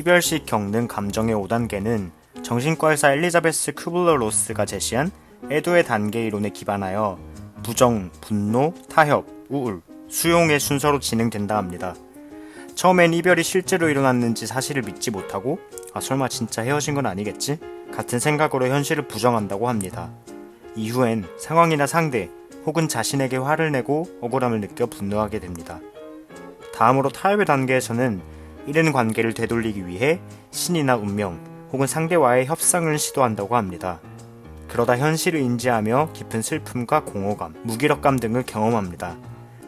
이별 시 겪는 감정의 5단계는 정신과 의사 엘리자베스 kü블러 로스가 제시한 애도의 단계 이론에 기반하여 부정, 분노, 타협, 우울, 수용의 순서로 진행된다 합니다. 처음엔 이별이 실제로 일어났는지 사실을 믿지 못하고 설마 진짜 헤어진 건 아니겠지? 같은 생각으로 현실을 부정한다고 합니다. 이후엔 상황이나 상대 혹은 자신에게 화를 내고 억울함을 느껴 분노하게 됩니다. 다음으로 타협의 단계에서는 이런 관계를 되돌리기 위해 신이나 운명 혹은 상대와의 협상을 시도한다고 합니다. 그러다 현실을 인지하며 깊은 슬픔과 공허감, 무기력감 등을 경험합니다.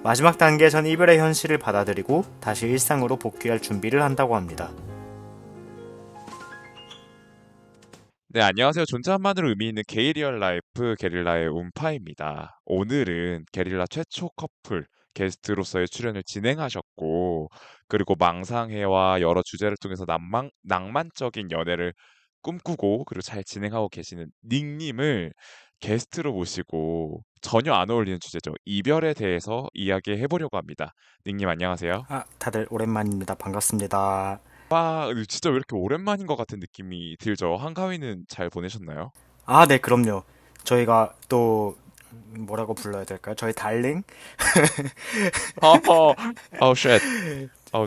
마지막 단계에선 이별의 현실을 받아들이고 다시 일상으로 복귀할 준비를 한다고 합니다. 네, 안녕하세요. 존재 한만으로 의미 있는 게이리얼 라이프 게릴라의 운파입니다. 오늘은 게릴라 최초 커플 게스트로서의 출연을 진행하셨고, 그리고 망상해와 여러 주제를 통해서 낭만적인 연애를 꿈꾸고, 그리고 잘 진행하고 계시는 닉님을 게스트로 모시고 전혀 안 어울리는 주제죠. 이별에 대해서 이야기해 보려고 합니다. 닉님 안녕하세요. 다들 오랜만입니다. 반갑습니다. 진짜 왜 이렇게 오랜만인 것 같은 느낌이 들죠? 한가위는 잘 보내셨나요? 네, 그럼요. 저희가 또 뭐라고 불러야 될까요? 저희 달링? 어허, 쉣,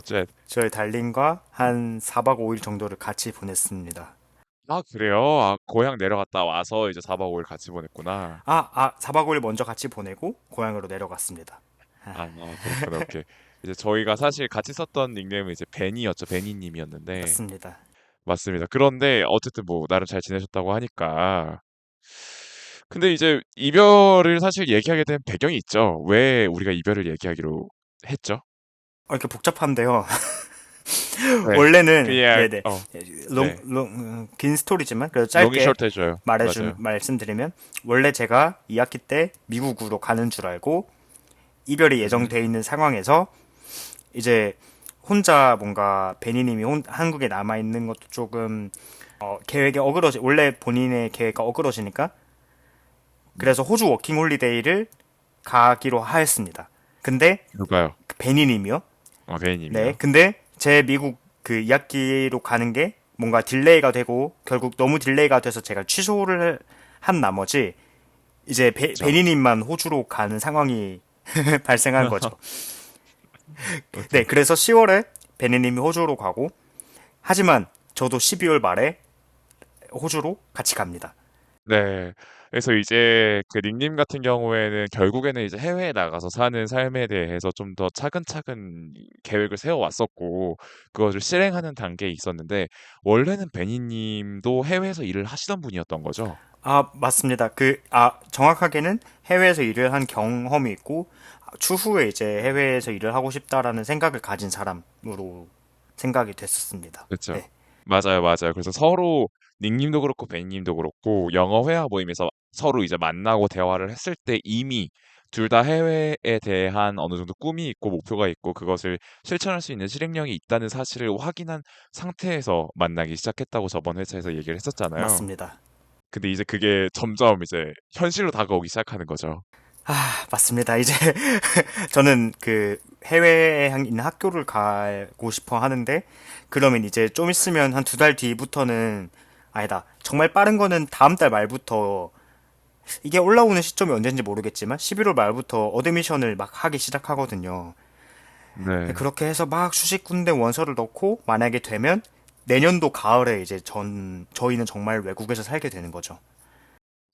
쉣. 저희 달링과 한 4박 5일 정도를 같이 보냈습니다. 그래요? 고향 내려갔다 와서 이제 4박 5일 같이 보냈구나. 4박 5일 먼저 같이 보내고 고향으로 내려갔습니다. 그렇구나, 오케이. 이제 저희가 사실 같이 썼던 닉네임은 이제 베니였죠. 베니님이었는데. 맞습니다. 맞습니다. 그런데 어쨌든 뭐, 나름 잘 지내셨다고 하니까. 근데 이제 이별을 사실 얘기하게 된 배경이 있죠. 왜 우리가 이별을 얘기하기로 했죠? 이렇게 복잡한데요. 네. 원래는 그냥, 네네 네. 긴 스토리지만 그래도 롱이 짧게 숏 해줘요. 맞아요. 말씀드리면 원래 제가 2학기 때 미국으로 가는 줄 알고 이별이 음, 예정돼 있는 상황에서 이제 혼자 뭔가 베니님이 한국에 남아 있는 것도 조금 계획이 원래 본인의 계획과 어그러지니까 그래서 호주 워킹 홀리데이를 가기로 하였습니다. 근데 누가요? 그 베니님이요. 네, 베니님이요. 근데 제 미국 그 2학기로 가는 게 뭔가 딜레이가 되고 결국 너무 딜레이가 돼서 제가 취소를 한 나머지 이제 그쵸. 베니님만 호주로 가는 상황이 발생한 거죠. 네, 오케이. 그래서 10월에 베니님이 호주로 가고 하지만 저도 12월 말에 호주로 같이 갑니다. 네. 그래서 이제 그 닉님 같은 경우에는 결국에는 이제 해외에 나가서 사는 삶에 대해서 좀 더 차근차근 계획을 세워 왔었고, 그것을 실행하는 단계에 있었는데, 원래는 베니님도 해외에서 일을 하시던 분이었던 거죠? 맞습니다. 정확하게는 해외에서 일을 한 경험이 있고, 추후에 이제 해외에서 일을 하고 싶다라는 생각을 가진 사람으로 생각이 됐었습니다. 그렇죠. 네, 맞아요, 맞아요. 그래서 서로 닉님도 그렇고 베니님도 그렇고 영어 회화 모임에서 서로 이제 만나고 대화를 했을 때 이미 둘 다 해외에 대한 어느 정도 꿈이 있고 목표가 있고 그것을 실천할 수 있는 실행력이 있다는 사실을 확인한 상태에서 만나기 시작했다고 저번 회차에서 얘기를 했었잖아요. 맞습니다. 근데 이제 그게 점점 이제 현실로 다가오기 시작하는 거죠. 맞습니다. 이제 저는 그 해외에 있는 학교를 가고 싶어 하는데, 그러면 이제 좀 있으면 한 2달 뒤부터는, 아니다. 정말 빠른 거는 다음 달 말부터, 이게 올라오는 시점이 언제인지 모르겠지만, 11월 말부터 어드미션을 막 하기 시작하거든요. 네. 그렇게 해서 막 수십 군데 원서를 넣고, 만약에 되면, 내년도 가을에 이제 저희는 정말 외국에서 살게 되는 거죠.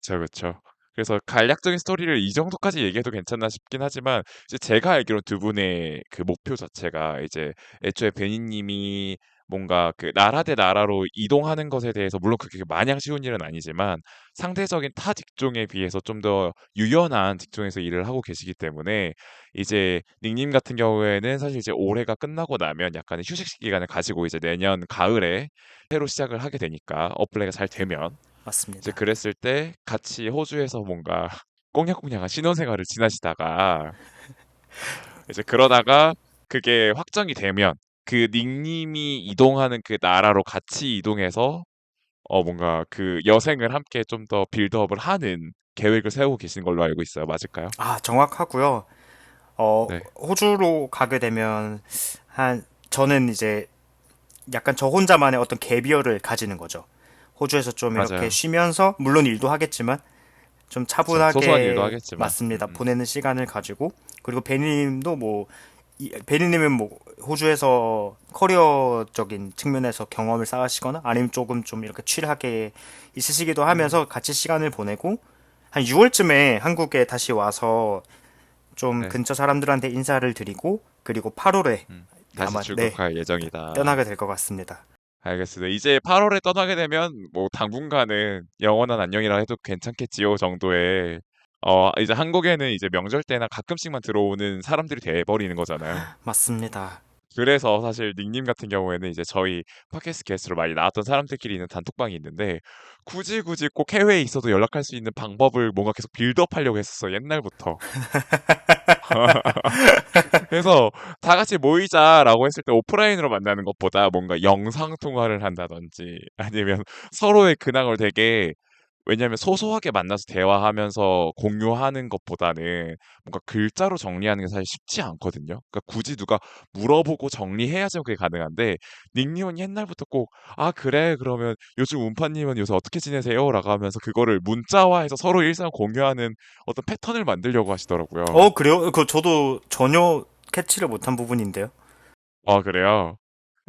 그쵸, 그쵸. 그래서 간략적인 스토리를 이 정도까지 얘기해도 괜찮나 싶긴 하지만 이제 제가 알기로 두 분의 그 목표 자체가 이제 애초에 베니님이 뭔가 그 나라 대 나라로 이동하는 것에 대해서 물론 그게 마냥 쉬운 일은 아니지만 상대적인 타 직종에 비해서 좀 더 유연한 직종에서 일을 하고 계시기 때문에 이제 닉님 같은 경우에는 사실 이제 올해가 끝나고 나면 약간의 휴식 기간을 가지고 이제 내년 가을에 새로 시작을 하게 되니까 어플레이가 잘 되면 이제 맞습니다. 그랬을 때 같이 호주에서 뭔가 꽁냥꽁냥한 신혼생활을 지나시다가 이제 그러다가 그게 확정이 되면 그 닉님이 이동하는 그 나라로 같이 이동해서 뭔가 그 여생을 함께 좀 더 빌드업을 하는 계획을 세우고 계신 걸로 알고 있어요. 맞을까요? 정확하고요. 네. 호주로 가게 되면 저는 이제 약간 저 혼자만의 어떤 갭이어를 가지는 거죠. 호주에서 좀 이렇게 맞아요. 쉬면서 물론 일도 하겠지만 좀 그쵸. 소소한 일도 차분하게 하겠지만. 맞습니다. 보내는 시간을 가지고 그리고 베니님도 뭐 베니님은 뭐 호주에서 커리어적인 측면에서 경험을 쌓으시거나 아니면 조금 좀 이렇게 칠하게 있으시기도 음. 하면서 같이 시간을 보내고 한 6월쯤에 한국에 다시 와서 좀 네. 근처 사람들한테 인사를 드리고 그리고 8월에 다시 아마 네 출국할 예정이다. 떠나게 될 것 같습니다. 알겠습니다. 이제 8월에 떠나게 되면 뭐 당분간은 영원한 안녕이라 해도 괜찮겠지요 정도의 이제 한국에는 이제 명절 때나 가끔씩만 들어오는 사람들이 돼 버리는 거잖아요. 맞습니다. 그래서 사실 닉님 같은 경우에는 이제 저희 팟캐스트 게스트로 많이 나왔던 사람들끼리 있는 단톡방이 있는데 굳이 꼭 해외에 있어도 연락할 수 있는 방법을 뭔가 계속 빌드업하려고 했었어 옛날부터. 그래서 다 같이 모이자라고 했을 때 오프라인으로 만나는 것보다 뭔가 영상 통화를 한다든지 아니면 서로의 근황을 되게 왜냐하면 소소하게 만나서 대화하면서 공유하는 것보다는 뭔가 글자로 정리하는 게 사실 쉽지 않거든요. 그러니까 굳이 누가 물어보고 정리해야지 그게 가능한데 닉님은 옛날부터 꼭 아 그래 그러면 요즘 운파님은 요새 어떻게 지내세요? 라고 하면서 그거를 문자화해서 서로 일상 공유하는 어떤 패턴을 만들려고 하시더라고요. 그래요? 그 저도 전혀 캐치를 못한 부분인데요. 아 그래요?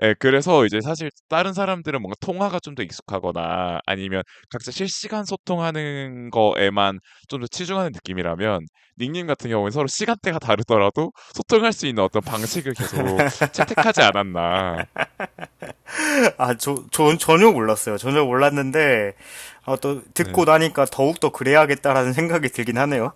예 그래서 이제 사실 다른 사람들은 뭔가 통화가 좀 더 익숙하거나 아니면 각자 실시간 소통하는 거에만 좀 더 치중하는 느낌이라면 닉님 같은 경우는 서로 시간대가 다르더라도 소통할 수 있는 어떤 방식을 계속 채택하지 않았나. 전 전혀 몰랐어요. 전혀 몰랐는데, 또 네. 듣고 나니까 더욱더 그래야겠다라는 생각이 들긴 하네요.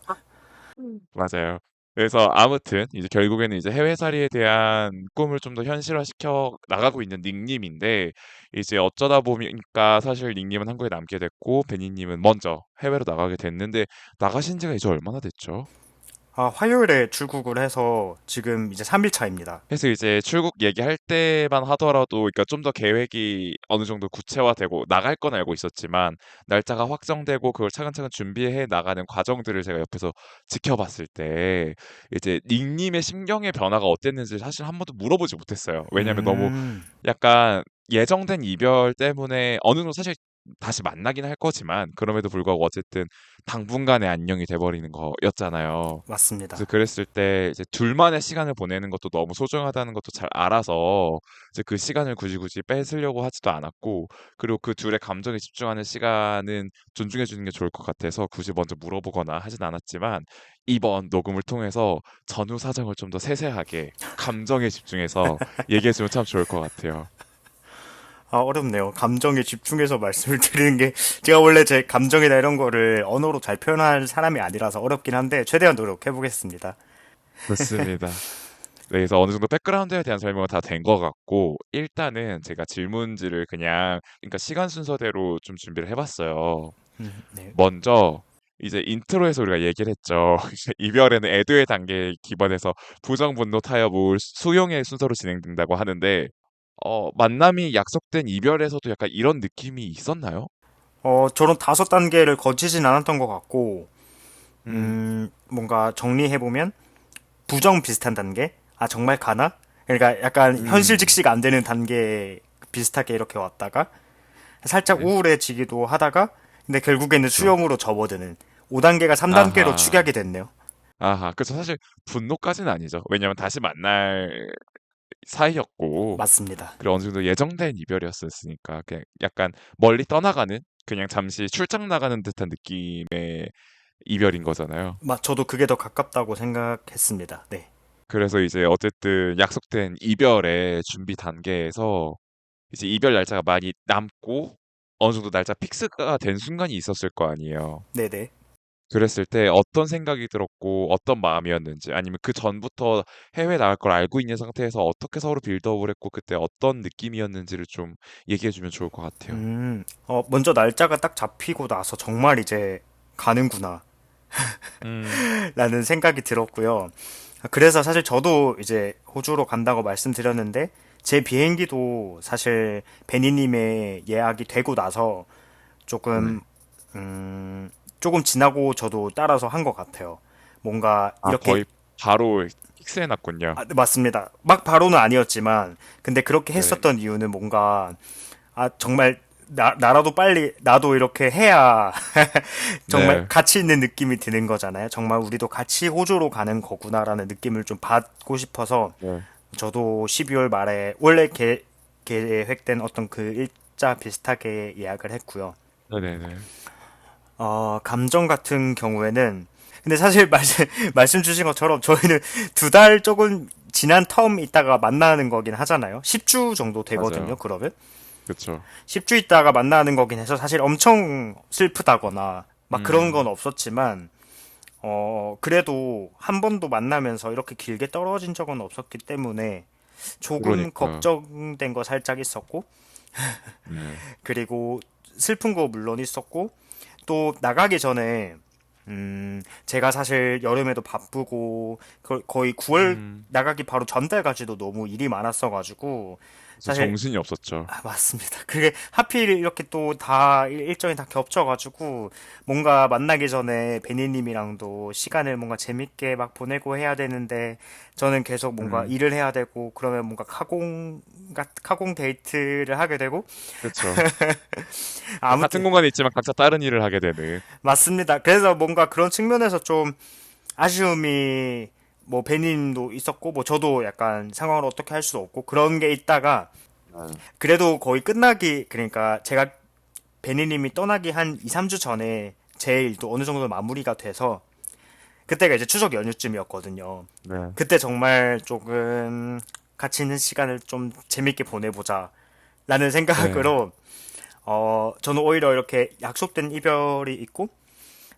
맞아요. 그래서 아무튼 이제 결국에는 이제 해외살이에 대한 꿈을 좀 더 현실화시켜 나가고 있는 닉님인데 이제 어쩌다 보니까 사실 닉님은 한국에 남게 됐고 베니님은 먼저 해외로 나가게 됐는데 나가신 지가 이제 얼마나 됐죠? 화요일에 출국을 해서 지금 이제 3일 차입니다. 그래서 이제 출국 얘기할 때만 하더라도 그러니까 좀 더 계획이 어느 정도 구체화되고 나갈 건 알고 있었지만 날짜가 확정되고 그걸 차근차근 준비해 나가는 과정들을 제가 옆에서 지켜봤을 때 이제 닉님의 심경의 변화가 어땠는지 사실 한 번도 물어보지 못했어요. 왜냐면 너무 음, 약간 예정된 이별 때문에 어느 정도 사실 다시 만나긴 할 거지만 그럼에도 불구하고 어쨌든 당분간의 안녕이 돼버리는 거였잖아요. 그래서 맞습니다. 그랬을 때 이제 둘만의 시간을 보내는 것도 너무 소중하다는 것도 잘 알아서 이제 그 시간을 굳이 뺏으려고 하지도 않았고 그리고 그 둘의 감정에 집중하는 시간은 존중해 주는 게 좋을 것 같아서 굳이 먼저 물어보거나 하진 않았지만 이번 녹음을 통해서 전후 사정을 좀 더 세세하게 감정에 집중해서 얘기해 주면 참 좋을 것 같아요. 어렵네요. 감정에 집중해서 말씀을 드리는 게, 제가 원래 제 감정이나 이런 거를 언어로 잘 표현할 사람이 아니라서 어렵긴 한데, 최대한 노력해보겠습니다. 좋습니다. 네, 그래서 어느 정도 백그라운드에 대한 설명은 다 된 것 같고 일단은 제가 질문지를 그냥 그러니까 시간 순서대로 좀 준비를 해봤어요. 네. 먼저 이제 인트로에서 우리가 얘기를 했죠. 이별에는 애도의 단계에 기반해서 부정, 분노, 타협, 우울, 수용의 순서로 진행된다고 하는데 만남이 약속된 이별에서도 약간 이런 느낌이 있었나요? 저는 5단계를 거치진 않았던 것 같고, 음, 뭔가 정리해보면, 부정 비슷한 단계? 정말 가나? 그러니까 약간 현실 음, 직시가 안 되는 단계 비슷하게 이렇게 왔다가 살짝 네, 우울해지기도 하다가 근데 결국에는 그쵸. 수용으로 접어드는 5단계가 3단계로 아하, 축약이 됐네요. 아하. 그쵸. 사실 분노까지는 아니죠. 왜냐면 다시 만날 사이였고, 맞습니다. 그리고 어느 정도 예정된 이별이었으니까, 그냥 약간 멀리 떠나가는, 그냥 잠시 출장 나가는 듯한 느낌의 이별인 거잖아요. 저도 그게 더 가깝다고 생각했습니다. 네. 그래서 이제 어쨌든 약속된 이별의 준비 단계에서 이제 이별 날짜가 많이 남고 어느 정도 날짜 픽스가 된 순간이 있었을 거 아니에요. 네네. 그랬을 때 어떤 생각이 들었고 어떤 마음이었는지 아니면 그 전부터 해외 나갈 걸 알고 있는 상태에서 어떻게 서로 빌드업을 했고 그때 어떤 느낌이었는지를 좀 얘기해 주면 좋을 것 같아요. 먼저 날짜가 딱 잡히고 나서 정말 이제 가는구나 음, 라는 생각이 들었고요. 그래서 사실 저도 이제 호주로 간다고 말씀드렸는데 제 비행기도 사실 베니님의 예약이 되고 나서 네. 조금 음, 조금 지나고 저도 따라서 한 것 같아요. 뭔가 아, 이렇게 거의 바로 픽스해놨군요. 아, 네, 맞습니다. 막 바로는 아니었지만, 근데 그렇게 네, 했었던 이유는 뭔가, 아, 정말, 나라도 빨리, 나도 이렇게 해야, 정말 네, 가치 있는 느낌이 드는 거잖아요. 정말 우리도 같이 호주로 가는 거구나라는 느낌을 좀 받고 싶어서, 네, 저도 12월 말에, 원래 계획된 어떤 그 일자 비슷하게 예약을 했고요. 네네네. 감정 같은 경우에는 근데 사실 말씀 주신 것처럼 저희는 2달 조금 지난 텀 있다가 만나는 거긴 하잖아요. 10주 정도 되거든요, 맞아요. 그러면. 그쵸. 10주 있다가 만나는 거긴 해서 사실 엄청 슬프다거나 막 그런 건 음, 없었지만, 그래도 한 번도 만나면서 이렇게 길게 떨어진 적은 없었기 때문에 조금 그러니까. 걱정된 거 살짝 있었고, 네. 그리고 슬픈 거 물론 있었고, 또 나가기 전에 제가 사실 여름에도 바쁘고 거의 9월 음, 나가기 바로 전달까지도 너무 일이 많았어가지고 그래서 사실 정신이 없었죠. 맞습니다. 그게 하필 이렇게 또 다 일정이 다 겹쳐가지고 뭔가 만나기 전에 베니님이랑도 시간을 뭔가 재밌게 막 보내고 해야 되는데 저는 계속 뭔가 음, 일을 해야 되고 그러면 뭔가 카공 데이트를 하게 되고 그쵸. 같은 아무튼 공간에 있지만 각자 다른 일을 하게 되는. 맞습니다. 그래서 뭔가 그런 측면에서 좀 아쉬움이 뭐 베님도 있었고 뭐 저도 약간 상황을 어떻게 할 수도 없고 그런 게 있다가 네. 그래도 거의 끝나기 그러니까 제가 베니님이 떠나기 한 2, 3주 전에 제 일도 어느 정도 마무리가 돼서 그때가 이제 추석 연휴쯤이었거든요. 네. 그때 정말 조금 같이 있는 시간을 좀 재밌게 보내보자 라는 네. 생각으로 저는 오히려 이렇게 약속된 이별이 있고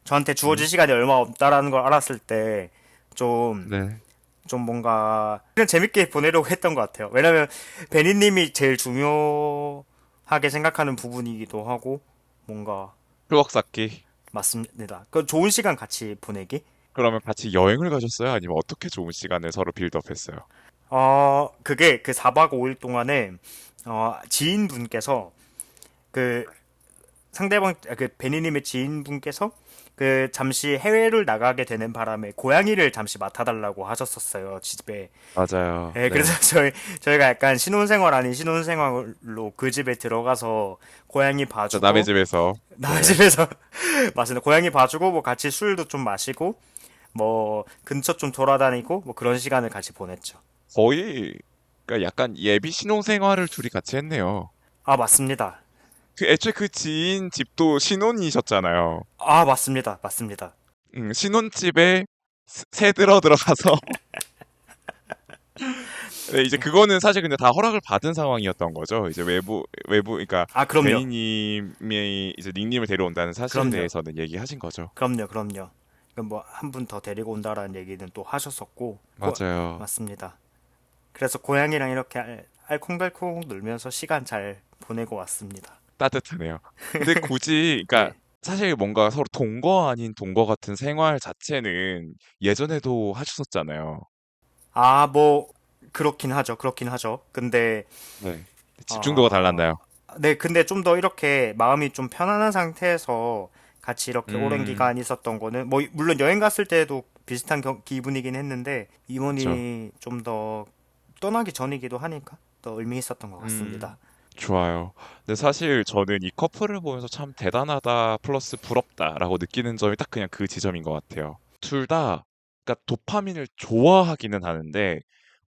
저한테 주어질 음, 시간이 얼마 없다라는 걸 알았을 때 좀 네. 좀 뭔가 그냥 재밌게 보내려고 했던 것 같아요. 왜냐면 베니님이 제일 중요하게 생각하는 부분이기도 하고 뭔가 추억 쌓기. 맞습니다. 그 좋은 시간 같이 보내기. 그러면 같이 여행을 가셨어요? 아니면 어떻게 좋은 시간을 서로 빌드업했어요? 그게 그 4박 5일 동안에 지인분께서 그 그 베니님의 지인분께서 그 잠시 해외를 나가게 되는 바람에 고양이를 잠시 맡아달라고 하셨었어요 집에. 맞아요. 예, 그래서 네. 저희가 약간 신혼생활 아닌 신혼생활로 그 집에 들어가서 고양이 저 남의 봐주고, 집에서. 남의 네. 집에서, 맞습니다. 고양이 봐주고, 뭐 같이 술도 좀 마시고, 뭐 근처 좀 돌아다니고, 뭐 그런 시간을 같이 보냈죠. 거의, 그러니까 약간 예비 신혼생활을 둘이 같이 했네요. 아, 맞습니다. 그 애초에 그 지인 집도 신혼이셨잖아요. 아, 맞습니다. 맞습니다. 신혼집에 새 들어가서 네, 이제 그거는 사실 근데 다 허락을 받은 상황이었던 거죠. 이제 그러니까 아, 그럼요. 베니님이 이제 닉님을 데려온다는 사실에 그럼요. 대해서는 얘기하신 거죠. 그럼요. 뭐 한 분 더 데리고 온다라는 얘기는 또 하셨었고, 맞아요. 맞습니다. 그래서 고양이랑 이렇게 알콩달콩 놀면서 시간 잘 보내고 왔습니다. 따뜻하네요. 근데 굳이, 그러니까 네. 사실 뭔가 서로 동거 아닌 동거 같은 생활 자체는 예전에도 하셨었잖아요. 아, 뭐, 그렇긴 하죠. 그렇긴 하죠. 근데, 네. 집중도가 어, 달랐나요? 네, 근데 좀 더 이렇게 마음이 좀 편안한 상태에서 같이 이렇게 오랜 음, 기간 있었던 거는, 뭐, 물론 여행 갔을 때도 비슷한 기분이긴 했는데, 그쵸. 이모님이 좀 더 떠나기 전이기도 하니까 더 의미 있었던 것 같습니다. 음, 좋아요. 근데 사실 저는 이 커플을 보면서 참 대단하다 플러스 부럽다라고 느끼는 점이 딱 그냥 그 지점인 것 같아요. 둘 다, 그러니까 도파민을 좋아하기는 하는데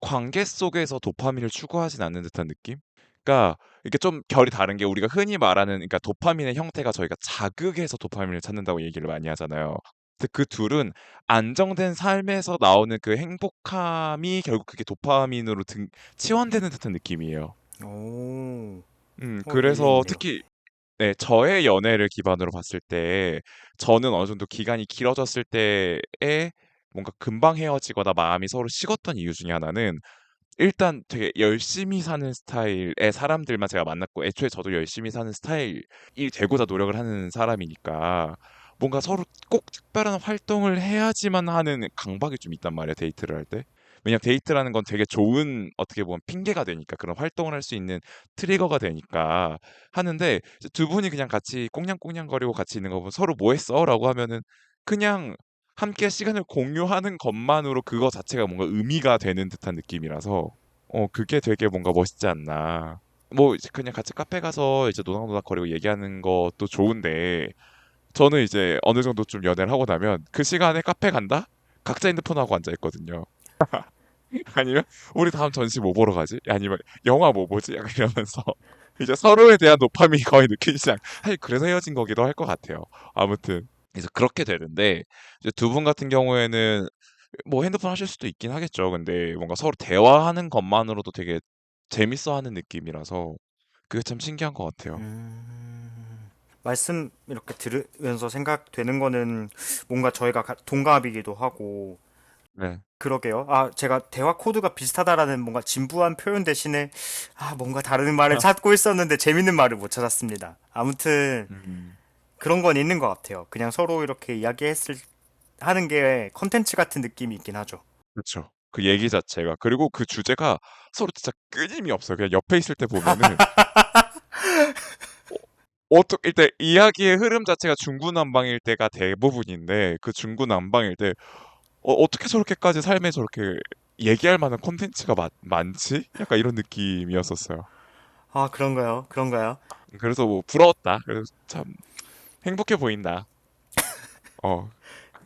관계 속에서 도파민을 추구하진 않는 듯한 느낌? 그러니까 이게 좀 결이 다른 게 우리가 흔히 말하는 그러니까 도파민의 형태가 저희가 자극해서 도파민을 찾는다고 얘기를 많이 하잖아요. 근데 그 둘은 안정된 삶에서 나오는 그 행복함이 결국 그게 도파민으로 치환되는 듯한 느낌이에요. 오, 일리 그래서 있네요. 특히 네, 저의 연애를 기반으로 봤을 때 저는 어느 정도 기간이 길어졌을 때에 뭔가 금방 헤어지거나 마음이 서로 식었던 이유 중에 하나는 일단 되게 열심히 사는 스타일의 사람들만 제가 만났고 애초에 저도 열심히 사는 스타일이 되고자 노력을 하는 사람이니까 뭔가 서로 꼭 특별한 활동을 해야지만 하는 강박이 좀 있단 말이에요, 데이트를 할 때. 왜냐면 데이트라는 건 되게 좋은 어떻게 보면 핑계가 되니까 그런 활동을 할 수 있는 트리거가 되니까 하는데 이제 두 분이 그냥 같이 꽁냥꽁냥거리고 같이 있는 거 보면 서로 뭐 했어? 라고 하면은 그냥 함께 시간을 공유하는 것만으로 그거 자체가 뭔가 의미가 되는 듯한 느낌이라서 그게 되게 뭔가 멋있지 않나. 뭐 이제 그냥 같이 카페 가서 이제 노닥노닥거리고 얘기하는 것도 좋은데 저는 이제 어느 정도 좀 연애를 하고 나면 그 시간에 카페 간다? 각자 핸드폰하고 앉아 있거든요. 아니면 우리 다음 전시 뭐 보러 가지? 아니면 영화 뭐 보지? 약간 이러면서 이제 서로에 대한 도파민이 거의 느끼기 시작. 사실 그래서 헤어진 거기도 할 것 같아요. 아무튼 이제 그렇게 되는데 이제 두 분 같은 경우에는 뭐 핸드폰 하실 수도 있긴 하겠죠. 근데 뭔가 서로 대화하는 것만으로도 되게 재밌어하는 느낌이라서 그게 참 신기한 것 같아요. 말씀 이렇게 들으면서 생각되는 거는 뭔가 저희가 동갑이기도 하고 네. 그러게요. 아, 제가 대화 코드가 비슷하다라는 뭔가 진부한 표현 대신에 뭔가 다른 말을 찾고 있었는데 재밌는 말을 못 찾았습니다. 아무튼 음, 그런 건 있는 것 같아요. 그냥 서로 이렇게 하는 게 컨텐츠 같은 느낌이 있긴 하죠. 그렇죠. 그 얘기 자체가 그리고 그 주제가 서로 진짜 끊임이 없어요. 그냥 옆에 있을 때 보면은 일단 이야기의 흐름 자체가 중구난방일 때가 대부분인데 그 중구난방일 때 어떻게 저렇게까지 삶에 저렇게 얘기할 만한 콘텐츠가 많지? 약간 이런 느낌이었었어요. 아, 그런가요? 그런가요? 그래서 뭐 부러웠다. 그래서 참 행복해 보인다. 어.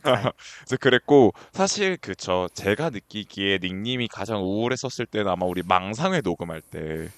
다행. 이제 그랬고 사실 그쵸. 제가 느끼기에 닉님이 가장 우울했었을 때는 아마 우리 망상회 녹음할 때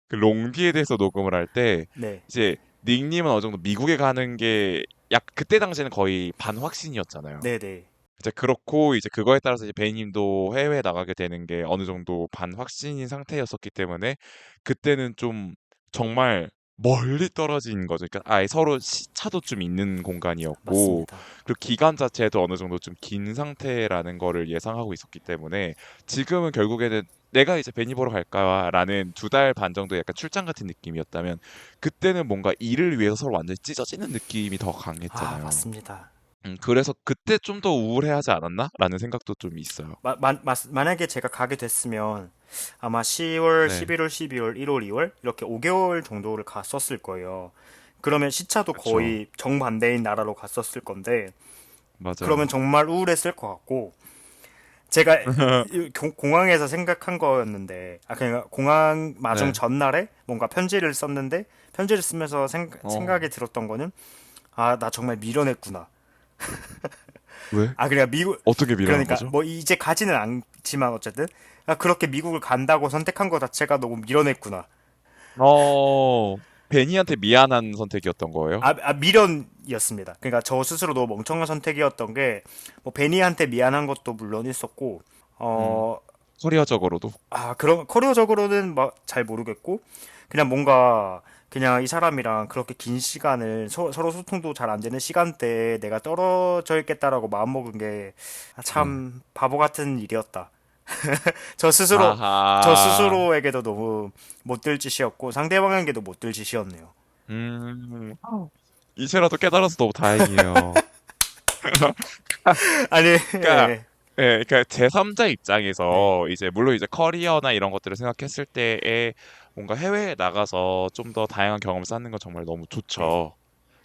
그 롱디에 대해서 녹음을 할 때 네. 이제 닉님은 어느 정도 미국에 가는 게 약 그때 당시에는 거의 반확신이었잖아요. 네네. 이제 그렇고 이제 그거에 따라서 이제 베이님도 해외에 나가게 되는 게 어느 정도 반확신인 상태였었기 때문에 그때는 좀 정말 멀리 떨어진 거죠. 그러니까 아예 서로 시차도 좀 있는 공간이었고 맞습니다. 그리고 기간 자체도 어느 정도 좀 긴 상태라는 거를 예상하고 있었기 때문에 지금은 결국에는 내가 이제 베니 보러 갈까라는 2달 반 정도 약간 출장 같은 느낌이었다면 그때는 뭔가 일을 위해서 서로 완전히 찢어지는 느낌이 더 아, 강했잖아요. 맞습니다. 그래서 그때 좀 더 우울해하지 않았나? 라는 생각도 좀 있어요. 만약에 제가 가게 됐으면 아마 10월, 네, 11월, 12월, 1월, 2월 이렇게 5개월 정도를 갔었을 거예요. 그러면 시차도 그쵸. 거의 정반대인 나라로 갔었을 건데 그러면 맞아요. 정말 우울했을 것 같고 제가 공항에서 생각한 거였는데 그냥 공항 마중 네. 전날에 뭔가 편지를 썼는데 편지를 쓰면서 어, 생각이 들었던 거는 나 정말 미련했구나. 왜? 그러니까 미국 어떻게 밀어난 그러니까 거죠? 뭐 이제 가지는 않지만 어쨌든 그렇게 미국을 간다고 선택한 것 자체가 너무 미련했구나. 어, 베니한테 미안한 선택이었던 거예요? 미련이었습니다. 그러니까 저 스스로 너무 멍청한 선택이었던 게 뭐 베니한테 미안한 것도 물론 있었고 음, 어 커리어적으로도. 그런 커리어적으로는 막 잘 모르겠고 그냥 뭔가 그냥 이 사람이랑 그렇게 긴 시간을 서로 소통도 잘 안 되는 시간대에 내가 떨어져 있겠다라고 마음먹은 게 네. 참 바보 같은 일이었다. 저 스스로 저 아하. 스스로에게도 너무 못될 짓이었고 상대방에게도 못될 짓이었네요. 음, 이제라도 깨달아서 너무 다행이에요. 아니 그러니까, 예. 예, 그러니까 제3자 네. 입장에서 이제 물론 이제 커리어나 이런 것들을 생각했을 때에 뭔가 해외에 나가서 좀 더 다양한 경험을 쌓는 건 정말 너무 네. 좋죠.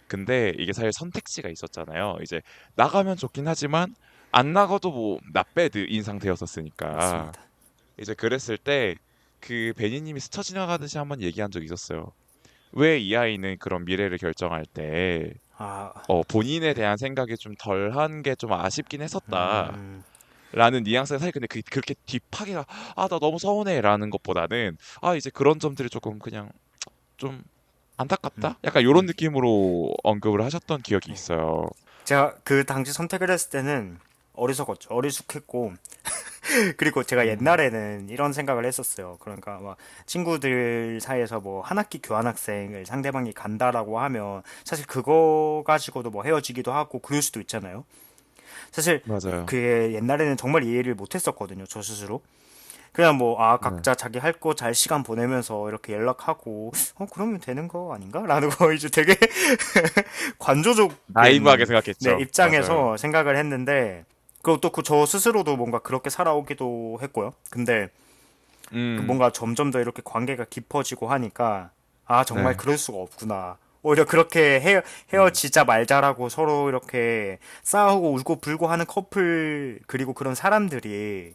근데 이게 사실 선택지가 있었잖아요. 이제 나가면 좋긴 하지만 안 나가도 뭐 나배드인 상태였었으니까. 맞습니다. 이제 그랬을 때 그 베니님이 스쳐 지나가듯이 한번 얘기한 적이 있었어요. 왜 이 아이는 그런 미래를 결정할 때 아, 본인에 대한 생각이 좀 덜한 게 좀 아쉽긴 했었다. 음, 라는 뉘앙스가 사실 근데 그렇게 딥하게 나 너무 서운해라는 것보다는 이제 그런 점들이 조금 그냥 좀 음, 안타깝다? 약간 요런 음. 느낌으로 언급을 하셨던 기억이 네. 있어요. 제가 그 당시 선택을 했을 때는 어리석었죠. 어리숙했고 그리고 제가 음, 옛날에는 이런 생각을 했었어요. 그러니까 막 친구들 사이에서 뭐 한 학기 교환학생을 상대방이 간다라고 하면 사실 그거 가지고도 뭐 헤어지기도 하고 그럴 수도 있잖아요. 사실 맞아요. 그게 옛날에는 정말 이해를 못했었거든요. 저 스스로. 그냥 뭐 네. 각자 자기 할 거 잘 시간 보내면서 이렇게 연락하고 그러면 되는 거 아닌가? 라는 거 이제 되게 나이브하게 관조적인 네, 생각했죠. 맞아요. 입장에서 생각을 했는데 그것도 저 스스로도 뭔가 그렇게 살아오기도 했고요. 근데 그 음, 뭔가 점점 더 이렇게 관계가 깊어지고 하니까 정말 네. 그럴 수가 없구나. 오히려 그렇게 음, 헤어지자 말자라고 서로 이렇게 싸우고 울고 불고 하는 커플, 그리고 그런 사람들이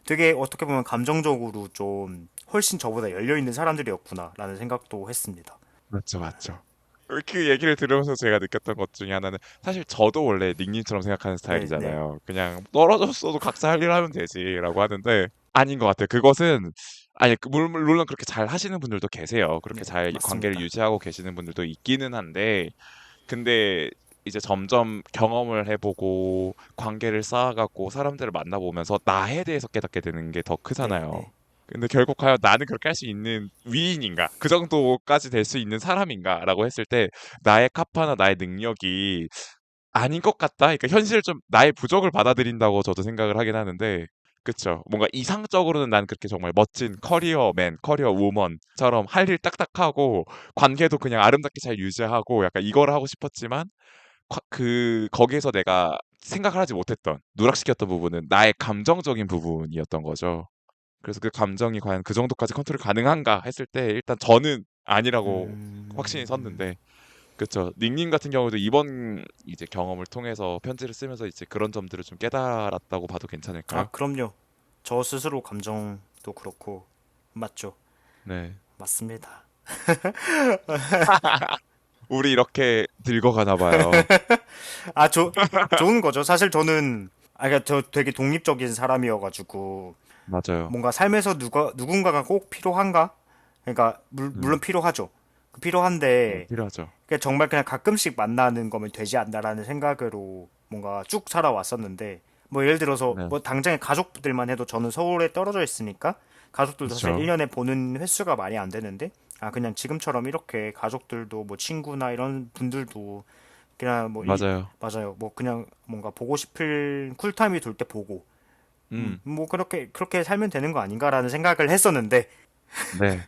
되게 어떻게 보면 감정적으로 좀 훨씬 저보다 열려있는 사람들이었구나라는 생각도 했습니다. 맞죠, 맞죠. 그 얘기를 들으면서 제가 느꼈던 것 중에 하나는 사실 저도 원래 닉님처럼 생각하는 네, 네, 스타일이잖아요. 그냥 떨어졌어도 각자 할 일 하면 되지라고 하는데 아닌 것 같아요. 그것은 아니 물론 그렇게 잘 하시는 분들도 계세요. 그렇게 네, 잘 관계를 맞습니다. 유지하고 계시는 분들도 있기는 한데 근데 이제 점점 경험을 해보고 관계를 쌓아가고 사람들을 만나보면서 나에 대해서 깨닫게 되는 게 더 네, 크잖아요. 네. 근데 결국 과연 나는 그렇게 할 수 있는 위인인가? 그 정도까지 될 수 있는 사람인가? 라고 했을 때 나의 카파나 나의 능력이 아닌 것 같다. 그러니까 현실을 좀 나의 부족을 받아들인다고 저도 생각을 하긴 하는데 그쵸. 뭔가 이상적으로는 난 그렇게 정말 멋진 커리어맨, 커리어우먼처럼 할 일 딱딱하고 관계도 그냥 아름답게 잘 유지하고 약간 이걸 하고 싶었지만 거기에서 내가 생각을 하지 못했던 누락시켰던 부분은 나의 감정적인 부분이었던 거죠. 그래서 그 감정이 과연 그 정도까지 컨트롤 가능한가 했을 때 일단 저는 아니라고 확신이 음, 섰는데 그쵸. 닉님 같은 경우도 이번 이제 경험을 통해서 편지를 쓰면서 이제 그런 점들을 좀 깨달았다고 봐도 아, 괜찮을까요? 그럼요. 저 스스로 감정도 그렇고, 맞죠. 네. 맞습니다. 우리 이렇게 늙어가나 봐요. 아, 좋은 거죠. 사실 저는, 그러니까 저 되게 독립적인 사람이어가지고, 맞아요. 뭔가 삶에서 누군가가 꼭 필요한가? 그러니까, 물론 음, 필요하죠. 네, 필요한데, 필요하죠. 그냥 정말 그냥 가끔씩 만나는 거면 되지 않나라는 생각으로 뭔가 쭉 살아왔었는데, 뭐 예를 들어서 네, 뭐 당장에 가족들만 해도 저는 서울에 떨어져 있으니까 가족들도 사실 그렇죠. 1년에 보는 횟수가 많이 안 되는데, 아 그냥 지금처럼 이렇게 가족들도 뭐 친구나 이런 분들도 그냥 뭐 맞아요. 맞아요. 뭐 그냥 뭔가 보고 싶을 쿨타임이 돌 때 보고, 음, 뭐 그렇게 살면 되는 거 아닌가라는 생각을 했었는데 네.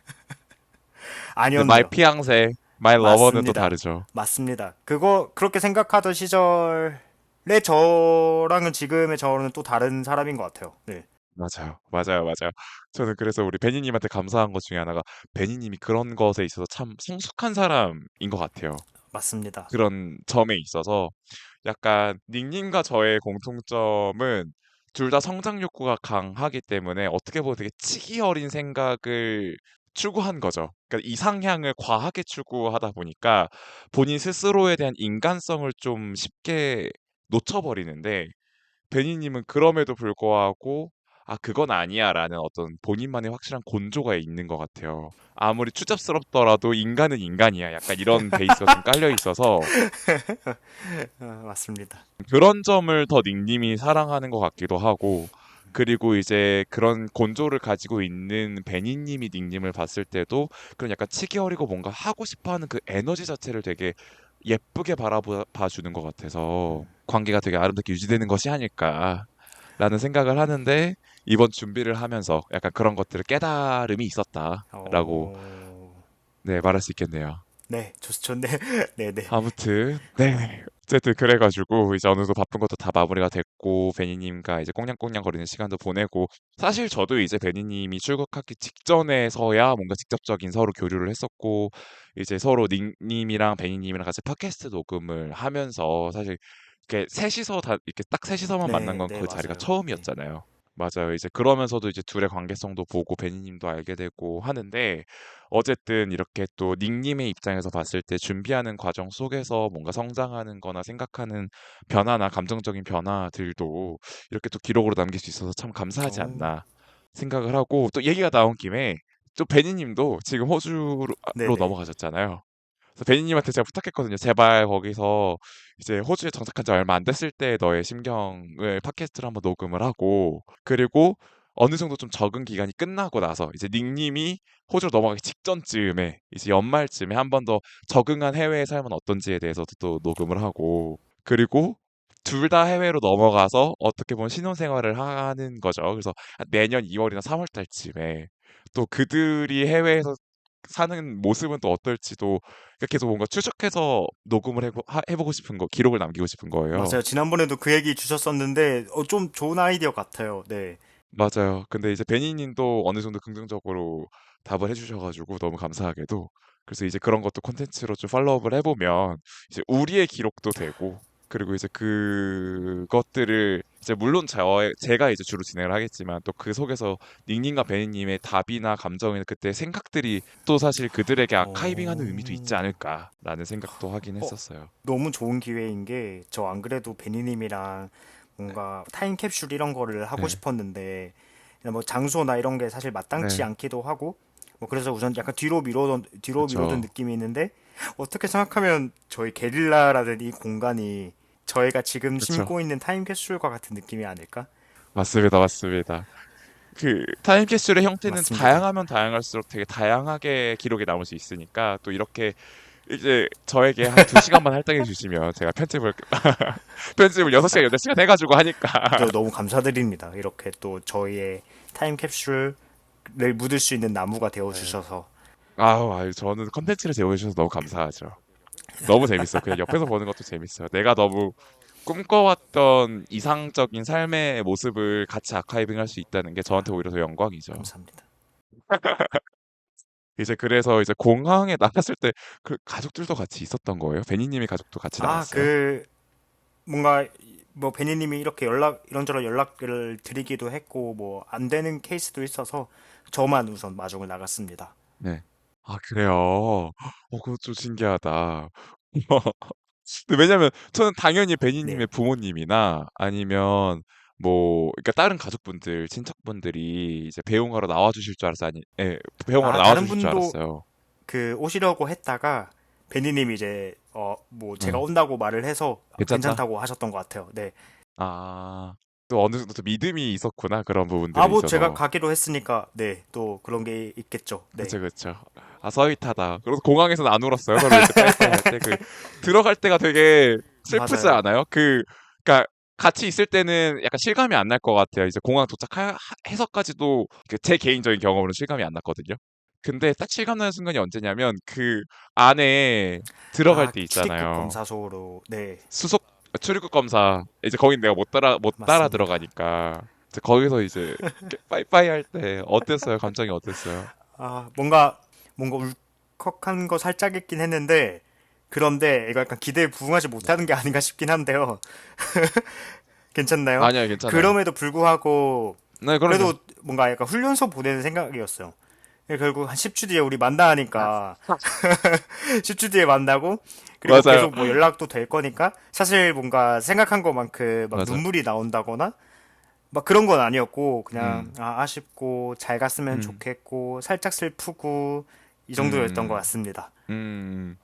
근데 마이 아니었네요. 피앙세, 마이 러버는 또 맞습니다. 다르죠. 맞습니다. 그거 그렇게 생각하던 시절의 저랑은 지금의 저는 또 다른 사람인 것 같아요. 네, 맞아요. 맞아요. 맞아요. 저는 그래서 우리 베니님한테 감사한 것 중에 하나가 베니님이 그런 것에 있어서 참 성숙한 사람인 것 같아요. 맞습니다. 그런 점에 있어서 약간 닉님과 저의 공통점은 둘 다 성장 욕구가 강하기 때문에 어떻게 보면 되게 치기 어린 생각을 추구한 거죠. 그러니까 이상향을 과하게 추구하다 보니까 본인 스스로에 대한 인간성을 좀 쉽게 놓쳐버리는데 베니님은 그럼에도 불구하고 '아 그건 아니야.'라는 어떤 본인만의 확실한 곤조가 있는 것 같아요. 아무리 추잡스럽더라도 '인간은 인간이야.' 약간 이런 베이스가 좀 깔려 있어서 맞습니다. 그런 점을 더 닉님이 사랑하는 것 같기도 하고 그리고 이제 그런 곤조를 가지고 있는 베니님이 닉님을 봤을 때도 그런 약간 치기 어리고 뭔가 하고 싶어하는 그 에너지 자체를 되게 예쁘게 바라봐 주는 것 같아서 '관계가 되게 아름답게 유지되는 것이 아닐까.'라는 생각을 하는데 이번 준비를 하면서 약간 그런 것들을 깨달음이 있었다라고 어, 네 말할 수 있겠네요. 네, 좋네. 네, 네. 아무튼 네. 어쨌든 그래가지고 이제 어느 정도 바쁜 것도 다 마무리가 됐고 베니님과 이제 꽁냥꽁냥 거리는 시간도 보내고 사실 저도 이제 베니님이 출국하기 직전에서야 뭔가 직접적인 서로 교류를 했었고 이제 서로 닉님이랑 베니님이랑 같이 팟캐스트 녹음을 하면서 사실 이렇게 셋이서 다 이렇게 딱 셋이서만 만난 네, 건 네, 그 자리가 맞아요. 네. 처음이었잖아요. 맞아요. 이제 그러면서도 이제 둘의 관계성도 보고 베니님도 알게 되고 하는데 어쨌든 이렇게 또 닉님의 입장에서 봤을 때 준비하는 과정 속에서 뭔가 성장하는 거나 생각하는 변화나 감정적인 변화들도 이렇게 또 기록으로 남길 수 있어서 참 감사하지 어, 않나 생각을 하고 또 얘기가 나온 김에 또 베니님도 지금 호주로 네, 네. 넘어가셨잖아요. 그래서 베니님한테 제가 부탁했거든요. 제발 거기서 이제 호주에 정착한 지 얼마 안 됐을 때 너의 심경을 팟캐스트로 한번 녹음을 하고 그리고 어느 정도 좀 적응 기간이 끝나고 나서 이제 닉님이 호주로 넘어가기 직전쯤에 이제 연말쯤에 한 번 더 적응한 해외의 삶은 어떤지에 대해서도 또 녹음을 하고 그리고 둘 다 해외로 넘어가서 어떻게 보면 신혼생활을 하는 거죠. 그래서 내년 2월이나 3월 달쯤에 또 그들이 해외에서 사는 모습은 또 어떨지도 그러니까 계속 뭔가 추적해서 녹음을 해보고 싶은 거, 기록을 남기고 싶은 거예요. 맞아요. 지난번에도 그 얘기 주셨었는데, 좀 좋은 아이디어 같아요. 네. 맞아요. 근데 이제 베니님도 어느 정도 긍정적으로 답을 해주셔가지고 너무 감사하게도 그래서 이제 그런 것도 콘텐츠로 좀 팔로우업을 해보면 이제 우리의 기록도 되고 그리고 이제 그것들을 이제 물론 제가 이제 주로 진행을 하겠지만 또 그 속에서 닝닝과 베니님의 답이나 감정이나 그때 생각들이 또 사실 그들에게 아카이빙하는 의미도 있지 어, 않을까라는 생각도 하긴 어, 했었어요. 너무 좋은 기회인 게 저 안 그래도 베니님이랑 뭔가 타임캡슐 이런 거를 하고 네, 싶었는데 뭐 장소나 이런 게 사실 마땅치 네, 않기도 하고 뭐 그래서 우선 약간 뒤로 미루던 그렇죠, 느낌이 있는데 어떻게 생각하면 저희 게릴라라는 이 공간이 저희가 지금 그렇죠. 심고 있는 타임캡슐과 같은 느낌이 아닐까? 맞습니다, 맞습니다. 그 타임캡슐의 형태는 맞습니다. 다양하면 다양할수록 되게 다양하게 기록이 남을 수 있으니까 또 이렇게 이제 저에게 한 2시간만 할당해 주시면 제가 편집을 편집을 6시간 8시간 해가지고 하니까 저 너무 감사드립니다. 이렇게 또 저희의 타임캡슐을 묻을 수 있는 나무가 되어 네. 주셔서 아유 저는 컨텐츠를 제공해 주셔서 너무 감사하죠. 너무 재밌어. 그냥 옆에서 보는 것도 재밌어요. 내가 너무 꿈꿔왔던 이상적인 삶의 모습을 같이 아카이빙 할 수 있다는 게 저한테 오히려 더 영광이죠. 감사합니다. 이제 그래서 이제 공항에 나갔을 때 그 가족들도 같이 있었던 거예요? 베니님의 가족도 같이 아, 나왔어요? 뭔가 뭐 베니님이 이렇게 이런저런 연락을 드리기도 했고 뭐 안 되는 케이스도 있어서 저만 우선 마중을 나갔습니다. 네. 아 그래요? 그거 좀 신기하다. 근데 왜냐면 저는 당연히 네. 베니님의 부모님이나 아니면 뭐 그러니까 다른 가족분들, 친척분들이 이제 배웅하러 나와 주실 줄 알았어요. 아니 예. 배웅하러 아, 나와 다른 주실 줄 분도 알았어요. 그 오시려고 했다가 베니님이 이제 뭐 제가 네. 온다고 말을 해서 괜찮다? 괜찮다고 하셨던 것 같아요. 네. 아. 또 어느 정도 또 믿음이 있었구나. 그런 아, 부분들에 뭐 제가 있어서. 가기로 했으니까 네. 또 그런 게 있겠죠. 네. 그쵸, 그쵸. 아, 서윗하다. 그래서 공항에서는 안 울었어요. 서로 이제 빠이빠이 할 때. 들어갈 때가 되게 슬프지 맞아요. 않아요? 그니까, 같이 있을 때는 약간 실감이 안 날 것 같아요. 이제 공항 도착해서까지도 제 개인적인 경험으로 실감이 안 났거든요. 근데 딱 실감 나는 순간이 언제냐면, 그 안에 들어갈 아, 때 출입국 있잖아요. 검사소로 네. 수속, 출입국 검사. 이제 거긴 내가 못 따라 맞습니다. 들어가니까. 이제 거기서 이제 빠이빠이 할 때 어땠어요? 감정이 어땠어요? 아, 뭔가 울컥한 거 살짝 있긴 했는데 그런데 이거 약간 기대에 부응하지 못하는 게 아닌가 싶긴 한데요. 괜찮나요? 아니요, 괜찮아요. 그럼에도 불구하고 네, 그럼요. 그래도 뭔가 약간 훈련소 보내는 생각이었어요. 결국 한 10주 뒤에 우리 만나니까 10주 뒤에 만나고 그리고 맞아요. 계속 뭐 연락도 될 거니까 사실 뭔가 생각한 것만큼 막 맞아. 눈물이 나온다거나 막 그런 건 아니었고 그냥 음, 아쉽고 잘 갔으면 음, 좋겠고 살짝 슬프고 이 정도였던 것 음, 같습니다. 음.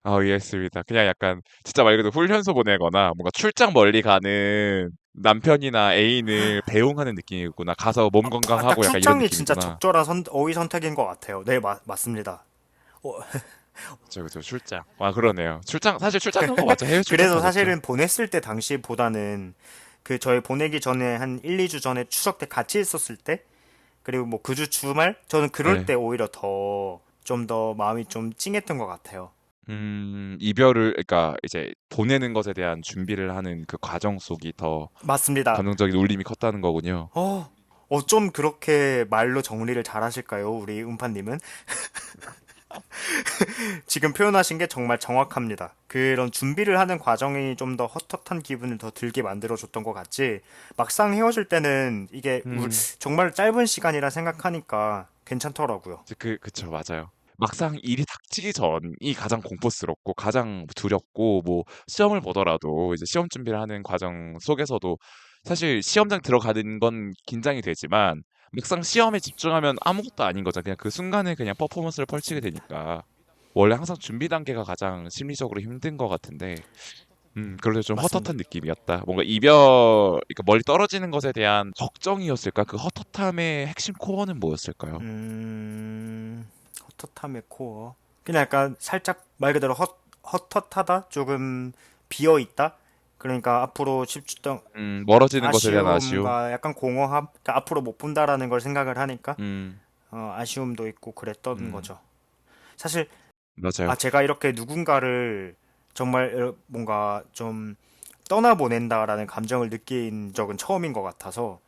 이해했습니다. 그냥 약간 진짜 말 그대로 훈련소 보내거나 뭔가 출장 멀리 가는 남편이나 애인을 배웅하는 느낌이구나. 가서 몸 딱 건강하고 약간 이런 출장이 진짜 느낌이구나. 적절한 어휘 선택인 것 같아요. 네, 맞습니다. 어, 그쵸, 그쵸, 출장. 그러네요. 사실 출장 간 거 맞죠? 해외 출장 그래서 가셨죠? 사실은 보냈을 때 당시보다는 그 저희 보내기 전에 한 1, 2주 전에 추석 때 같이 있었을 때 그리고 뭐 그 주 주말 저는 그럴 네. 때 오히려 좀 더 마음이 좀 찡했던 것 같아요. 그러니까 이제 보내는 것에 대한 준비를 하는 그 과정 속이 더 맞습니다. 감정적인 울림이 컸다는 거군요. 어쩜 그렇게 말로 정리를 잘 하실까요, 우리 음파님은? 지금 표현하신 게 정말 정확합니다. 그런 준비를 하는 과정이 좀 더 헛헛한 기분을 더 들게 만들어줬던 것 같지. 막상 헤어질 때는 이게 음. 정말 짧은 시간이라 생각하니까 괜찮더라고요. 그쵸, 맞아요. 막상 일이 닥치기 전이 가장 공포스럽고 가장 두렵고 뭐 시험을 보더라도 이제 시험 준비를 하는 과정 속에서도 사실 시험장 들어가는 건 긴장이 되지만 막상 시험에 집중하면 아무것도 아닌 거죠. 그냥 그 순간에 그냥 퍼포먼스를 펼치게 맞습니다. 되니까 원래 항상 준비 단계가 가장 심리적으로 힘든 것 같은데 그래도 좀 헛헛한 맞습니다. 느낌이었다. 뭔가 그러니까 멀리 떨어지는 것에 대한 걱정이었을까? 그 헛헛함의 핵심 코어는 뭐였을까요? 음, 헛헛함의 코어. 그냥 약간 살짝 말 그대로 헛헛하다? 조금 비어 있다? 그러니까 앞으로 10주 동안 멀어지는 것에 대한 아쉬움. 아쉬움과 약간 공허함? 그러니까 앞으로 못 본다라는 걸 생각을 하니까 음, 아쉬움도 있고 그랬던 음, 거죠. 사실 맞아요. 제가 이렇게 누군가를 정말 뭔가 좀 떠나보낸다라는 감정을 느낀 적은 처음인 것 같아서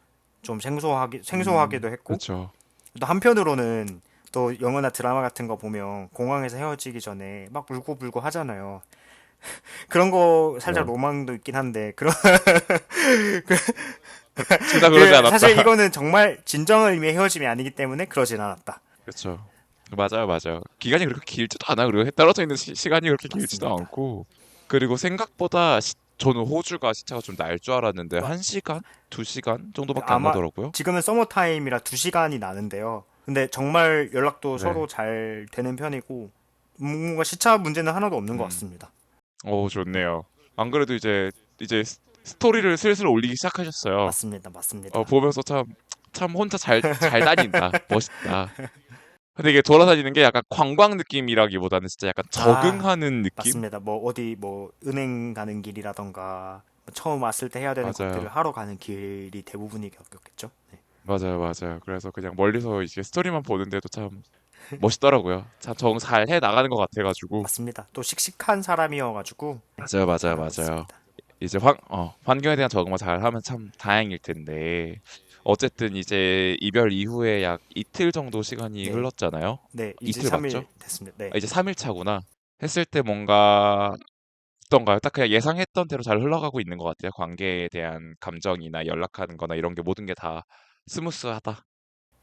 좀 생소하기도 했고 그렇죠. 또 한편으로는 또 영화나 드라마 같은 거 보면 공항에서 헤어지기 전에 막 울고불고 하잖아요. 그런 거 살짝 네. 로망도 있긴 한데 그런 둘 다 그러지 않았다. 사실 이거는 정말 진정한 의미의 헤어짐이 아니기 때문에 그러진 않았다. 그렇죠. 맞아요, 맞아요. 기간이 그렇게 길지도 않아. 그리고 떨어져 있는 시간이 그렇게 길지도 맞습니다. 않고. 그리고 생각보다 저는 호주가 시차가 좀 날 줄 알았는데 마- 1시간? 2시간 정도밖에 안 아마 나더라고요. 지금은 서머 타임이라 2시간이 나는데요. 근데 정말 연락도 네. 서로 잘 되는 편이고 뭔가 시차 문제는 하나도 없는 것 음. 같습니다. 좋네요. 안 그래도 이제 스토리를 슬슬 올리기 시작하셨어요. 맞습니다. 맞습니다. 보면서 참 혼자 잘 다닌다. 멋있다. 근데 이게 돌아다니는 게 약간 관광 느낌이라기보다는 진짜 약간 아, 적응하는 느낌? 맞습니다. 뭐 어디 뭐 은행 가는 길이라던가 뭐 처음 왔을 때 해야 되는 것들을 맞아요. 하러 가는 길이 대부분이었겠죠. 네. 맞아요, 맞아요. 그래서 그냥 멀리서 이제 스토리만 보는데도 참 멋있더라고요. 참 적응 잘 해 나가는 것 같아가지고. 맞습니다. 또 씩씩한 사람이어가지고 네, 맞아요, 맞아요, 잘하고 맞아요. 있습니다. 이제 환경에 대한 적응만 잘 하면 참 다행일 텐데. 어쨌든 이제 이별 이후에 약 이틀 정도 시간이 네, 흘렀잖아요. 네, 이제 이틀 맞죠? 3일 됐습니다. 네. 이제 3일 차구나. 했을 때 뭔가 어떤가요? 딱 그냥 예상했던 대로 잘 흘러가고 있는 것 같아요. 관계에 대한 감정이나 연락하는 거나 이런 게 모든 게 다 스무스하다.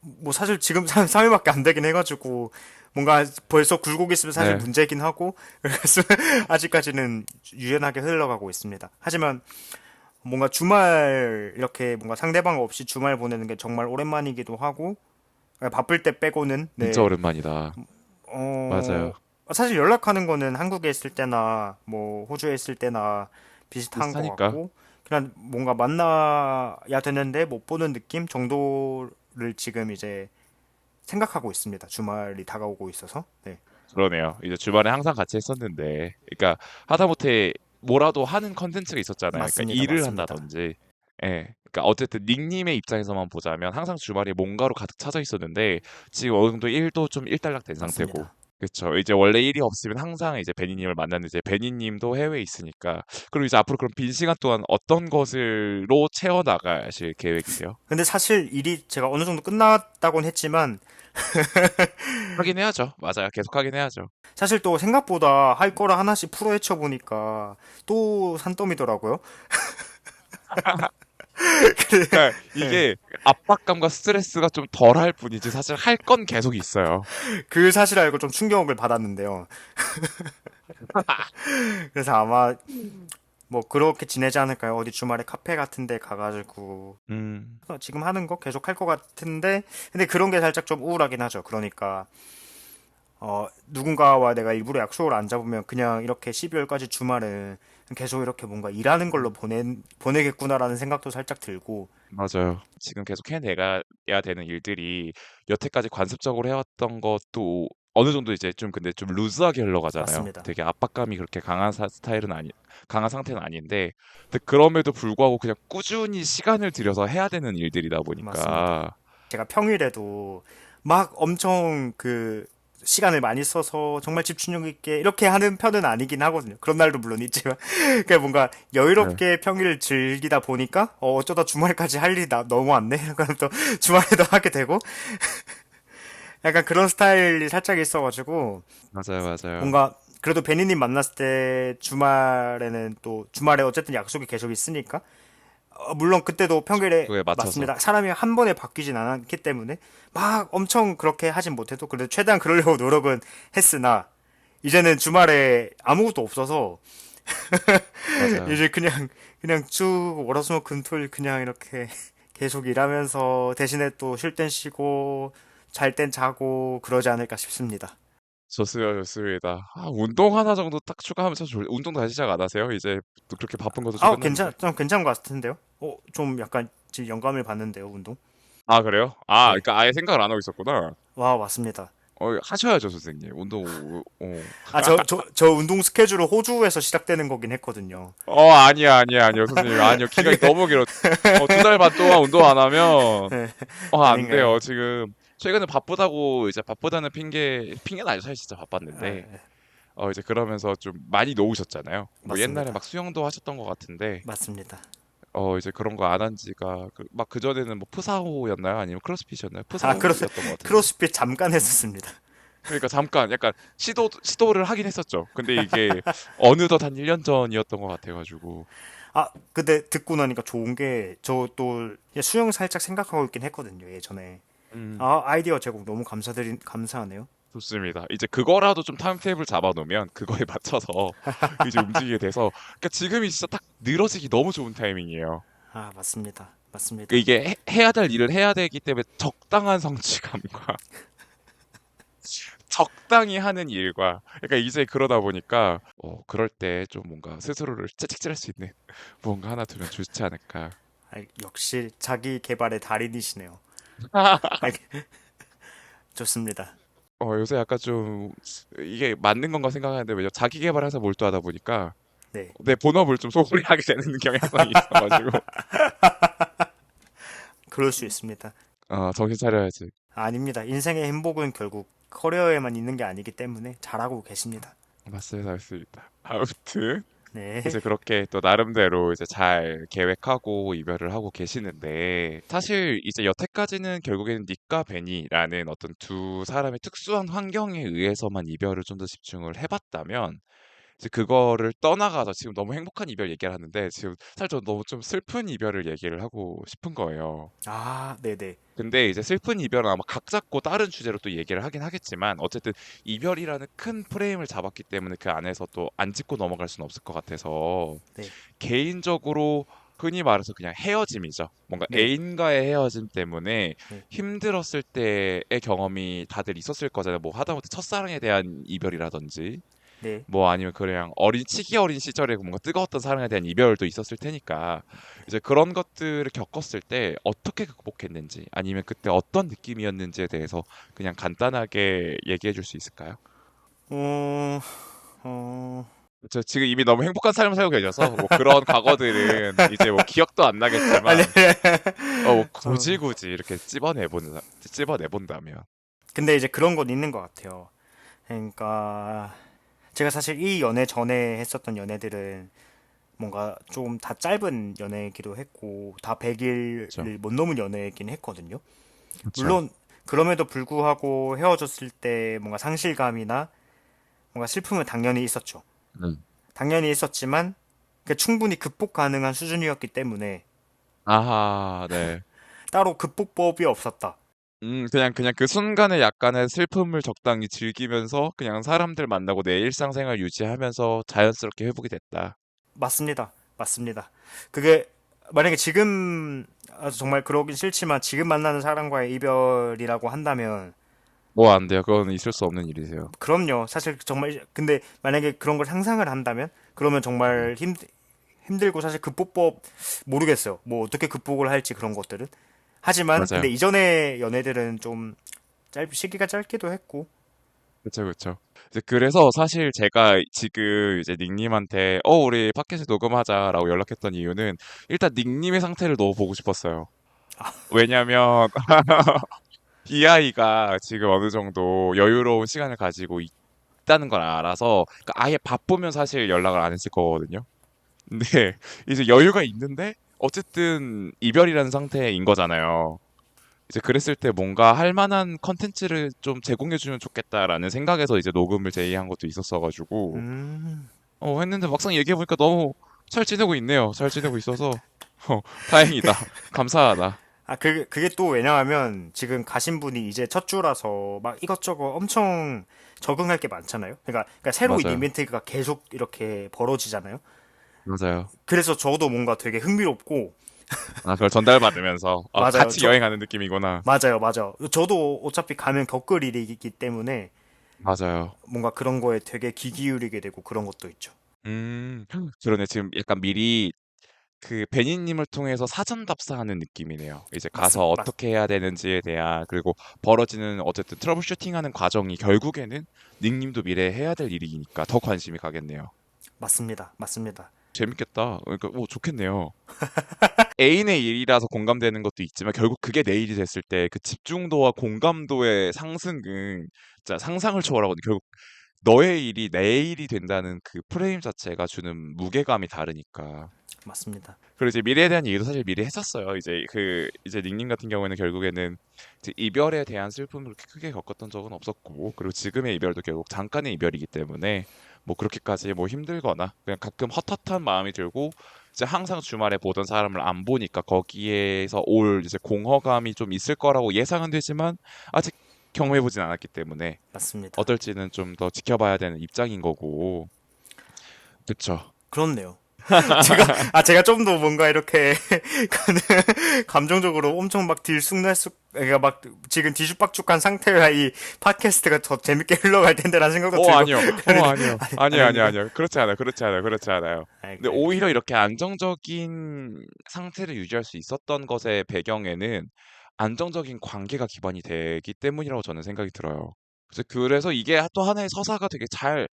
뭐 사실 지금 3일밖에 안 되긴 해가지고 뭔가 벌써 굴곡 있으면 사실 네. 문제긴 하고 그래서 아직까지는 유연하게 흘러가고 있습니다. 하지만 뭔가 주말 이렇게 뭔가 상대방 없이 주말 보내는 게 정말 오랜만이기도 하고 바쁠 때 빼고는 진짜 네. 오랜만이다. 어, 맞아요. 사실 연락하는 거는 한국에 있을 때나 뭐 호주에 있을 때나 비슷한 것 비슷하니까. 같고 그냥 뭔가 만나야 되는데 못 보는 느낌 정도를 지금 이제 생각하고 있습니다. 주말이 다가오고 있어서. 네. 그러네요. 이제 주말에 항상 같이 했었는데, 그러니까 하다못해 뭐라도 하는 컨텐츠가 있었잖아요. 그러니까 맞습니다. 일을 맞습니다. 한다든지, 예. 그러니까 어쨌든 닉님의 입장에서만 보자면 항상 주말이 뭔가로 가득 차져 있었는데 지금 어느 정도 일도 좀 일단락 된 상태고, 맞습니다. 그렇죠. 이제 원래 일이 없으면 항상 이제 베니님을 만났는데 이제 베니님도 해외에 있으니까, 그리고 이제 앞으로 그럼 빈 시간 동안 어떤 것으로 채워 나가실 계획이세요? 근데 사실 일이 제가 어느 정도 끝났다곤 했지만 하긴 해야죠. 맞아요. 계속 하긴 해야죠. 사실 또 생각보다 할 거를 하나씩 풀어헤쳐 보니까 또 산더미더라고요. 그러니까 네. 이게 압박감과 스트레스가 좀 덜할 뿐이지 사실 할 건 계속 있어요. 그 사실 알고 좀 충격을 받았는데요. 그래서 아마 뭐 그렇게 지내지 않을까요? 어디 주말에 카페 같은 데 가가지고 음, 지금 하는 거 계속 할 것 같은데 근데 그런 게 살짝 좀 우울하긴 하죠. 그러니까 누군가와 내가 일부러 약속을 안 잡으면 그냥 이렇게 12월까지 주말은 계속 이렇게 뭔가 일하는 걸로 보내겠구나라는 생각도 살짝 들고 맞아요. 지금 계속 해내가야 되는 일들이 여태까지 관습적으로 해왔던 것도 어느 정도 이제 좀 근데 좀 루즈하게 흘러가잖아요. 맞습니다. 되게 압박감이 그렇게 강한 강한 상태는 아닌데, 근데 그럼에도 불구하고 그냥 꾸준히 시간을 들여서 해야 되는 일들이다 맞습니다. 보니까, 제가 평일에도 막 엄청 그 시간을 많이 써서 정말 집중력 있게 이렇게 하는 편은 아니긴 하거든요. 그런 날도 물론 있지만 그냥 뭔가 네. 여유롭게 평일을 즐기다 보니까 어쩌다 주말까지 할 일이 너무 많네. 그럼 또 주말에도 하게 되고 약간 그런 스타일이 살짝 있어가지고 맞아요, 맞아요. 뭔가 그래도 베니님 만났을 때 주말에는 또 주말에 어쨌든 약속이 계속 있으니까 물론 그때도 평일에 그거에 맞춰서. 맞습니다. 사람이 한 번에 바뀌진 않았기 때문에 막 엄청 그렇게 하진 못해도 그래도 최대한 그러려고 노력은 했으나 이제는 주말에 아무것도 없어서 맞아요. 이제 그냥 쭉 월화수목금토일 그냥 이렇게 계속 일하면서 대신에 또 쉴 땐 쉬고 잘 땐 자고 그러지 않을까 싶습니다. 좋습니다, 좋습니다. 운동 하나 정도 딱 추가하면 참 운동 다시 시작 안 하세요? 이제 또 그렇게 바쁜 것도 좀 끝났는데. 좀 괜찮은 것 같은데요? 좀 약간 지금 영감을 받는데요, 운동? 아, 그래요? 네. 그러니까 아예 생각을 안 하고 있었구나. 와, 맞습니다. 하셔야죠, 선생님. 운동, 저 운동 스케줄은 호주에서 시작되는 거긴 했거든요. 아니야, 아니야, 아니요, 선생님. 아니요, 기간이 너무 길어. 2달 반 동안 운동 안 하면, 안 아닌가요? 돼요. 지금, 최근에 바쁘다고, 이제 바쁘다는 핑계는 아니죠. 사실 진짜 바빴는데. 아, 이제 그러면서 좀 많이 놓으셨잖아요. 뭐 옛날에 맞습니다. 막 수영도 하셨던 것 같은데, 맞습니다. 이제 그런 거 안 한 지가 막 그전에는 뭐 푸사오였나요? 아니면 크로스핏이었나요? 아, 푸사오였던 것 같은데. 크로스핏 잠깐 했었습니다. 그러니까 잠깐 약간 시도를 하긴 했었죠. 근데 이게 어느덧 한 1년 전이었던 것 같아가지고. 아, 근데 듣고 나니까 좋은 게, 저 또 수영 살짝 생각하고 있긴 했거든요, 예전에. 음, 아, 아이디어 제공 너무 감사하네요. 좋습니다. 이제 그거라도 좀 타임테이블 잡아놓으면 그거에 맞춰서 이제 움직이게 돼서, 그러니까 지금이 진짜 딱 늘어지기 너무 좋은 타이밍이에요. 아, 맞습니다. 맞습니다. 그러니까 이게 해야 될 일을 해야 되기 때문에 적당한 성취감과 적당히 하는 일과, 그러니까 이제 그러다 보니까 그럴 때 좀 뭔가 스스로를 채찍질할 수 있는 뭔가 하나 두면 좋지 않을까. 아, 역시 자기 개발의 달인이시네요. 아, 좋습니다. 요새 약간 좀 이게 맞는 건가 생각하는데, 왜냐 자기 개발해서 몰두하다 보니까 네, 내 본업을 좀 소홀히 하게 되는 경향성이 있어가지고 그럴 수 있습니다. 정신 차려야지. 아닙니다. 인생의 행복은 결국 커리어에만 있는 게 아니기 때문에 잘하고 계십니다. 맞습니다, 맞습니다. 아무튼 네, 이제 그렇게 또 나름대로 이제 잘 계획하고 이별을 하고 계시는데, 사실 이제 여태까지는 결국에는 닉과 베니라는 어떤 두 사람의 특수한 환경에 의해서만 이별을 좀 더 집중을 해봤다면, 이제 그거를 떠나가서 지금 너무 행복한 이별 얘기를 하는데, 지금 사실 저 너무 좀 슬픈 이별을 얘기를 하고 싶은 거예요. 아, 네네, 근데 이제 슬픈 이별은 아마 각 잡고 다른 주제로 또 얘기를 하긴 하겠지만, 어쨌든 이별이라는 큰 프레임을 잡았기 때문에 그 안에서 또 안 짚고 넘어갈 수는 없을 것 같아서, 네, 개인적으로 흔히 말해서 그냥 헤어짐이죠. 뭔가 네, 애인과의 헤어짐 때문에 네, 힘들었을 때의 경험이 다들 있었을 거잖아요. 뭐 하다못해 첫사랑에 대한 이별이라든지, 네. 뭐 아니면 그냥 치기 어린 시절에 뭔가 뜨거웠던 사랑에 대한 이별도 있었을 테니까, 이제 그런 것들을 겪었을 때 어떻게 극복했는지, 아니면 그때 어떤 느낌이었는지에 대해서 그냥 간단하게 얘기해 줄 수 있을까요? 어, 어, 저 지금 이미 너무 행복한 삶을 살고 계셔서 뭐 그런 과거들은 이제 뭐 기억도 안 아니, 나겠지만, 뭐 어, 굳이 이렇게 찝어내 본다면. 근데 이제 그런 건 있는 것 같아요. 그러니까 제가 사실 이 연애 전에 했었던 연애들은 뭔가 좀 다 짧은 연애이기도 했고 다 그렇죠. 100일을 못 넘은 연애이긴 했거든요. 그렇죠. 물론 그럼에도 불구하고 헤어졌을 때 뭔가 상실감이나 뭔가 슬픔은 당연히 있었죠. 음. 당연히 있었지만 그게 충분히 극복 가능한 수준이었기 때문에 아하, 네. 따로 극복법이 없었다. 그냥 그 순간의 약간의 슬픔을 적당히 즐기면서 그냥 사람들 만나고 내 일상생활 유지하면서 자연스럽게 회복이 됐다. 맞습니다. 맞습니다. 그게 만약에 지금 정말 그러긴 싫지만 지금 만나는 사람과의 이별이라고 한다면 뭐 안 돼요. 그거는 있을 수 없는 일이세요. 그럼요. 사실 정말 근데 만약에 그런 걸 상상을 한다면 그러면 네. 정말 힘들고 사실 극복법 모르겠어요. 뭐 어떻게 극복을 할지 그런 것들은. 하지만 근데 맞아요. 이전의 연애들은 좀 시기가 짧기도 했고. 그쵸, 그쵸. 이제 그래서 사실 제가 지금 이제 닉님한테 우리 팟캐스트 녹음하자라고 연락했던 이유는, 일단 닉님의 상태를 너무 보고 싶었어요. 왜냐면 이 아이가 지금 어느 정도 여유로운 시간을 가지고 있다는 걸 알아서, 그러니까 아예 바쁘면 사실 연락을 안 했을 거거든요. 근데 이제 여유가 있는데 어쨌든 이별이라는 상태인 거잖아요. 이제 그랬을 때 뭔가 할 만한 컨텐츠를 좀 제공해주면 좋겠다라는 생각에서 이제 녹음을 제의한 것도 있었어가지고 음. 했는데, 막상 얘기해보니까 너무 잘 지내고 있네요. 잘 지내고 있어서 다행이다. 감사하다. 아, 그게 또 왜냐하면 지금 가신 분이 이제 첫 주라서 막 이것저것 엄청 적응할 게 많잖아요. 그러니까 새로운 맞아요. 이벤트가 계속 이렇게 벌어지잖아요. 맞아요. 그래서 저도 뭔가 되게 흥미롭고 그걸 전달받으면서 맞아요. 같이 여행하는 느낌이구나. 맞아요. 저도 어차피 가면 겪을 일이기 때문에 맞아요. 뭔가 그런 거에 되게 귀 기울이게 되고 그런 것도 있죠. 음, 그러네. 지금 약간 미리 그 베니님을 통해서 사전 답사하는 느낌이네요. 이제 가서 맞, 어떻게 해야 되는지에 대한, 그리고 벌어지는 어쨌든 트러블 슈팅하는 과정이 결국에는 닉님도 미래에 해야 될 일이니까 더 관심이 가겠네요. 맞습니다. 재밌겠다. 그러니까 좋겠네요. 애인의 일이라서 공감되는 것도 있지만, 결국 그게 내 일이 됐을 때 그 집중도와 공감도의 상승은 진짜 상상을 초월하거든요. 결국 너의 일이 내 일이 된다는 그 프레임 자체가 주는 무게감이 다르니까. 맞습니다. 그리고 이제 미래에 대한 얘기도 사실 미리 했었어요. 이제 닉님 같은 경우에는 결국에는 이제 이별에 대한 슬픔을 그렇게 크게 겪었던 적은 없었고, 그리고 지금의 이별도 결국 잠깐의 이별이기 때문에 뭐 그렇게까지 뭐 힘들거나 그냥 가끔 헛헛한 마음이 들고 이제 항상 주말에 보던 사람을 안 보니까 거기에서 올 이제 공허감이 좀 있을 거라고 예상은 되지만 아직 경험해보진 않았기 때문에 맞습니다. 어떨지는 좀 더 지켜봐야 되는 입장인 거고. 그쵸. 그렇네요. 제가 좀 더 뭔가 이렇게 감정적으로 엄청 막 들쑥날쑥 그러니까 막 지금 뒤죽박죽한 상태라 이 팟캐스트가 더 재밌게 흘러갈 텐데라는 생각도 들고 아니요. 그러는데 아니요. 아니에요, 아니에요, 아닙니까? 아니요. 그렇지 않아요. 그렇지 않아요. 그렇지 않아요. 근데 오히려 이렇게 안정적인 상태를 유지할 수 있었던 것의 배경에는 안정적인 관계가 기반이 되기 때문이라고 저는 생각이 들어요. 그래서 이게 또 하나의 서사가 되게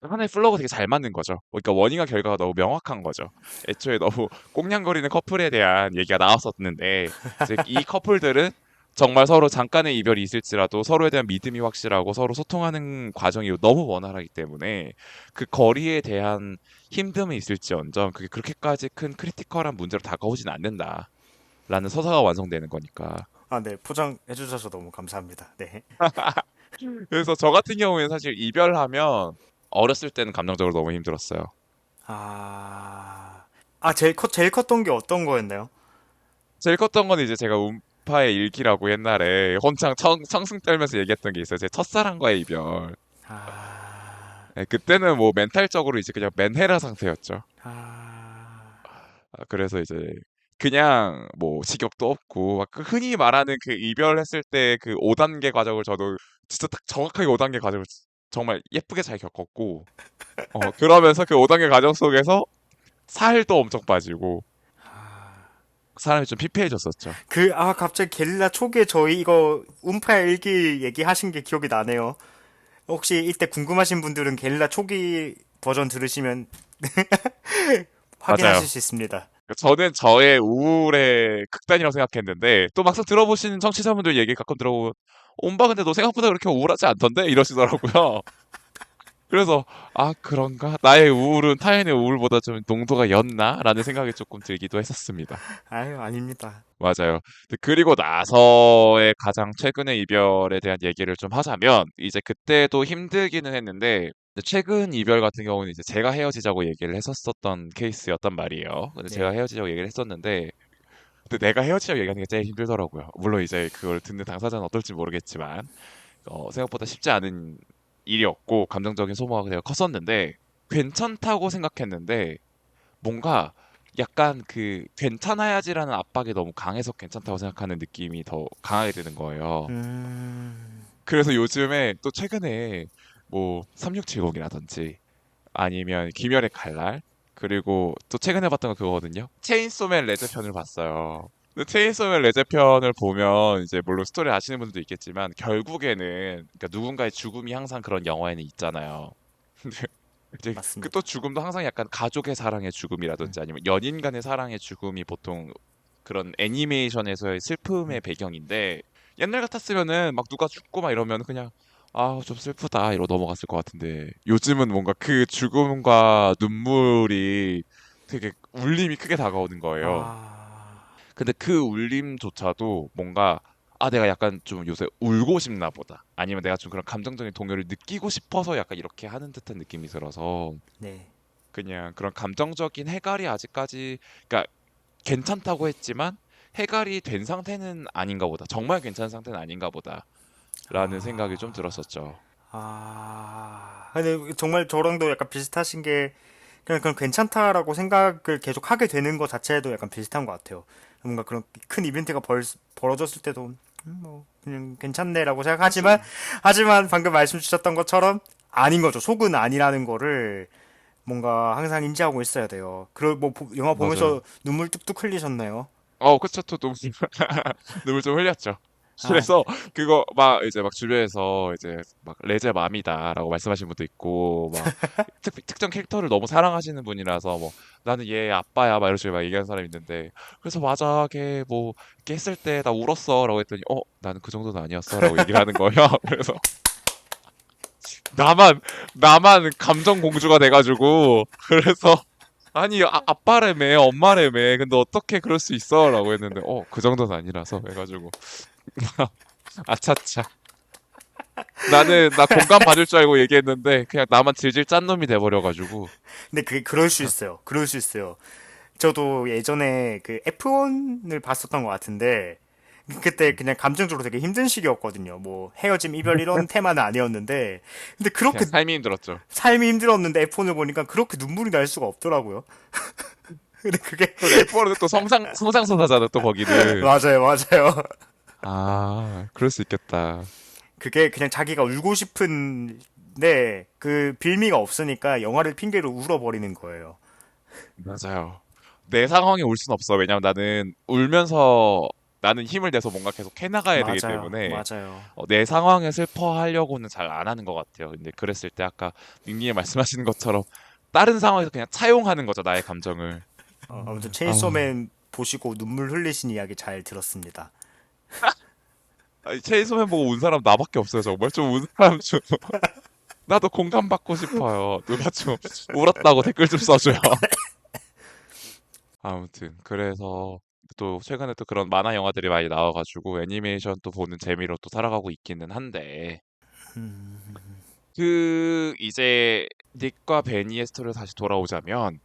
하나의 플로우가 되게 잘 맞는 거죠. 그러니까 원인과 결과가 너무 명확한 거죠. 애초에 너무 꽁냥거리는 커플에 대한 얘기가 나왔었는데, 이제 이 커플들은 정말 서로 잠깐의 이별이 있을지라도 서로에 대한 믿음이 확실하고 서로 소통하는 과정이 너무 원활하기 때문에 그 거리에 대한 힘듦이 있을지언정 그게 그렇게까지 큰 크리티컬한 문제로 다가오진 않는다라는 서사가 완성되는 거니까. 아, 네. 포장해 주셔서 너무 감사합니다. 네. 그래서 저 같은 경우에는 사실 이별하면 어렸을 때는 감정적으로 너무 힘들었어요. 제일 컸던 게 어떤 거였나요? 제일 컸던 건 이제 제가 음파의 일기라고 옛날에 혼창 청승 떨면서 얘기했던 게 있어요. 제 첫사랑과의 이별. 아, 네, 그때는 뭐 멘탈적으로 이제 그냥 맨헤라 상태였죠. 아, 그래서 이제 그냥 뭐 식욕도 없고 막 그 흔히 말하는 그 이별했을 때 그 5단계 과정을 저도 진짜 딱 정확하게 5단계 과정을 정말 예쁘게 잘 겪었고 그러면서 그 5단계 과정 속에서 살도 엄청 빠지고 사람이 좀 피폐해졌었죠. 갑자기 게릴라 초기에 저희 이거 움파 일기 얘기하신 게 기억이 나네요. 혹시 이때 궁금하신 분들은 게릴라 초기 버전 들으시면 맞아요. 확인하실 수 있습니다. 저는 저의 우울의 극단이라고 생각했는데 또 막상 들어보시는 청취자분들 얘기 가끔 들어보면 온바 근데 너 생각보다 그렇게 우울하지 않던데 이러시더라고요. 그래서 아 그런가? 나의 우울은 타인의 우울보다 좀 농도가 였나? 라는 생각이 조금 들기도 했었습니다. 아유, 아닙니다. 맞아요. 그리고 나서의 가장 최근의 이별에 대한 얘기를 좀 하자면 이제 그때도 힘들기는 했는데 근데 최근 이별 같은 경우는 이제 제가 헤어지자고 얘기를 했었었던 케이스였단 말이에요. 근데 제가 네. 헤어지자고 얘기를 했었는데 근데 내가 헤어지자고 얘기하는 게 제일 힘들더라고요. 물론 이제 그걸 듣는 당사자는 어떨지 모르겠지만 생각보다 쉽지 않은 일이었고 감정적인 소모가 되게 컸었는데 괜찮다고 생각했는데 뭔가 약간 그 괜찮아야지라는 압박이 너무 강해서 괜찮다고 생각하는 느낌이 더 강하게 드는 거예요. 음, 그래서 요즘에 또 최근에 뭐 3670이라든지 아니면 귀멸의 칼날 그리고 또 최근에 봤던 거 그거거든요. 체인소맨 레드 편을 봤어요. 근데 체인소맨 레드 편을 보면 이제 물론 스토리 아시는 분들도 있겠지만 결국에는 그러니까 누군가의 죽음이 항상 그런 영화에는 있잖아요. 근데 이제 그 또 맞습니다. 죽음도 항상 약간 가족의 사랑의 음, 죽음이라든지 아니면 연인 간의 사랑의 죽음이 보통 그런 애니메이션에서의 슬픔의 음. 배경인데 옛날 같았으면은 막 누가 죽고 막 이러면 그냥 아 좀 슬프다 이러고 넘어갔을 것 같은데 요즘은 뭔가 그 죽음과 눈물이 되게 울림이 크게 다가오는 거예요. 아, 근데 그 울림조차도 뭔가 아 내가 약간 좀 요새 울고 싶나 보다 아니면 내가 좀 그런 감정적인 동요를 느끼고 싶어서 약간 이렇게 하는 듯한 느낌이 들어서 네. 그냥 그런 감정적인 해갈이 아직까지 그러니까 괜찮다고 했지만 해갈이 된 상태는 아닌가 보다. 정말 괜찮은 상태는 아닌가 보다라는 생각이 좀 아, 들었었죠. 근데 정말 저랑도 약간 비슷하신 게 그냥 괜찮다라고 생각을 계속 하게 되는 것 자체도 약간 비슷한 것 같아요. 뭔가 그런 큰 이벤트가 벌어졌을 때도 뭐 그냥 괜찮네라고 생각하지만 그치. 하지만 방금 말씀 주셨던 것처럼 아닌 거죠. 속은 아니라는 거를 뭔가 항상 인지하고 있어야 돼요. 그리고 뭐 영화 보면서 맞아요. 눈물 뚝뚝 흘리셨나요? 그쵸. 또 너무 눈물 좀 흘렸죠. 아, 그래서 그거 막 이제 막 주변에서 이제 막 레제 맘이다라고 말씀하시는 분도 있고 막 특정 캐릭터를 너무 사랑하시는 분이라서 뭐 나는 얘 아빠야 막 이런 식으로 막 얘기하는 사람이 있는데 그래서 맞아 걔 뭐 걔 했을 때 나 울었어라고 했더니 나는 그 정도는 아니었어라고 얘기를 하는 거예요. 그래서 나만 나만 감정 공주가 돼가지고 그래서 아니 아빠래매 엄마래매 근데 어떻게 그럴 수 있어라고 했는데 그 정도는 아니라서 해가지고 아차차 나 공감 받을 줄 알고 얘기했는데 그냥 나만 질질 짠 놈이 돼버려가지고 근데 그게 그럴 수 있어요. 그럴 수 있어요. 저도 예전에 그 F1을 봤었던 것 같은데 그때 그냥 감정적으로 되게 힘든 시기였거든요. 뭐 헤어짐, 이별 이런 테마는 아니었는데 근데 그냥 그렇게 삶이 힘들었죠. 삶이 힘들었는데 F1을 보니까 그렇게 눈물이 날 수가 없더라고요. 근데 그게 또 F1은 또 성상선사잖아 또 거기는. 맞아요, 맞아요. 아 그럴 수 있겠다. 그게 그냥 자기가 울고 싶은데 그 빌미가 없으니까 영화를 핑계로 울어버리는 거예요. 맞아요. 내 상황에 울 순 없어. 왜냐면 나는 울면서 나는 힘을 내서 뭔가 계속 해나가야 되기 맞아요, 때문에 맞아요. 내 상황에 슬퍼하려고는 잘 안 하는 것 같아요. 근데 그랬을 때 아까 닉님이 말씀하시는 것처럼 다른 상황에서 그냥 차용하는 거죠, 나의 감정을. 아무튼 아, 체인소맨 보시고 눈물 흘리신 이야기 잘 들었습니다. 아니, 체인소맨 보고 운 사람 나밖에 없어요, 정말. 좀 운 사람 좀. 나도 공감받고 싶어요. 누가 좀 울었다고 댓글 좀 써줘요. 아무튼 그래서 또 최근에 또 그런 만화 영화들이 많이 나와가지고 애니메이션 또 보는 재미로 또 살아가고 있기는 한데 그 이제 닉과 베니의 스토리로 다시 돌아오자면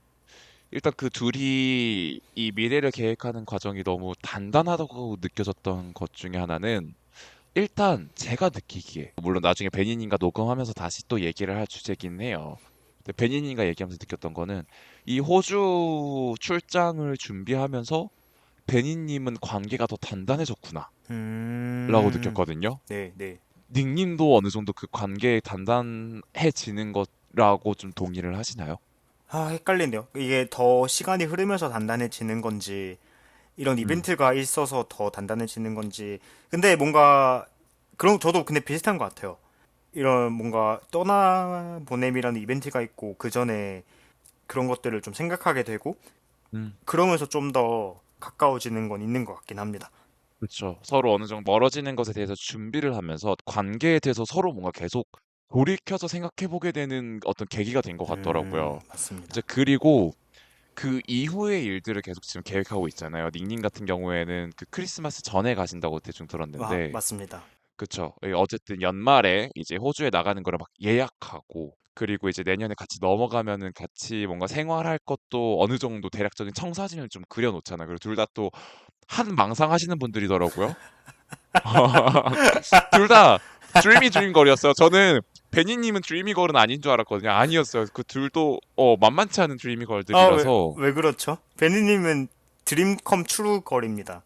일단 그 둘이 이 미래를 계획하는 과정이 너무 단단하다고 느껴졌던 것 중에 하나는 일단 제가 느끼기에 물론 나중에 베니님과 녹음하면서 다시 또 얘기를 할 주제긴 해요. 근데 베니님과 얘기하면서 느꼈던 거는 이 호주 출장을 준비하면서 베니님은 관계가 더 단단해졌구나 라고 음, 느꼈거든요. 네, 네. 닉님도 어느 정도 그 관계 단단해지는 것라고 좀 동의를 하시나요? 아, 헷갈리네요. 이게 더 시간이 흐르면서 단단해지는 건지, 이런 음, 이벤트가 있어서 더 단단해지는 건지. 근데 뭔가, 그럼 저도 근데 비슷한 것 같아요. 이런 뭔가 떠나보냄이라는 이벤트가 있고, 그 전에 그런 것들을 좀 생각하게 되고, 음, 그러면서 좀 더 가까워지는 건 있는 것 같긴 합니다. 그렇죠. 서로 어느 정도 멀어지는 것에 대해서 준비를 하면서 관계에 대해서 서로 뭔가 계속 돌이켜서 생각해보게 되는 어떤 계기가 된 것 같더라고요. 이제 맞습니다. 그리고 그 이후의 일들을 계속 지금 계획하고 있잖아요. 닉님 같은 경우에는 그 크리스마스 전에 가신다고 대충 와, 들었는데, 맞습니다. 그쵸. 어쨌든 연말에 이제 호주에 나가는 거를 막 예약하고, 그리고 이제 내년에 같이 넘어가면은 같이 뭔가 생활할 것도 어느 정도 대략적인 청사진을 좀 그려놓잖아요. 그리고 둘 다 또 한 망상 하시는 분들이더라고요. 둘 다 드리미 드림 걸이었어요. 저는 베니님은 드리미 걸은 아닌 줄 알았거든요. 아니었어요. 그 둘도 만만치 않은 드리미 아, 걸들이라서. 왜 그렇죠? 베니님은 드림컴 트루 걸입니다.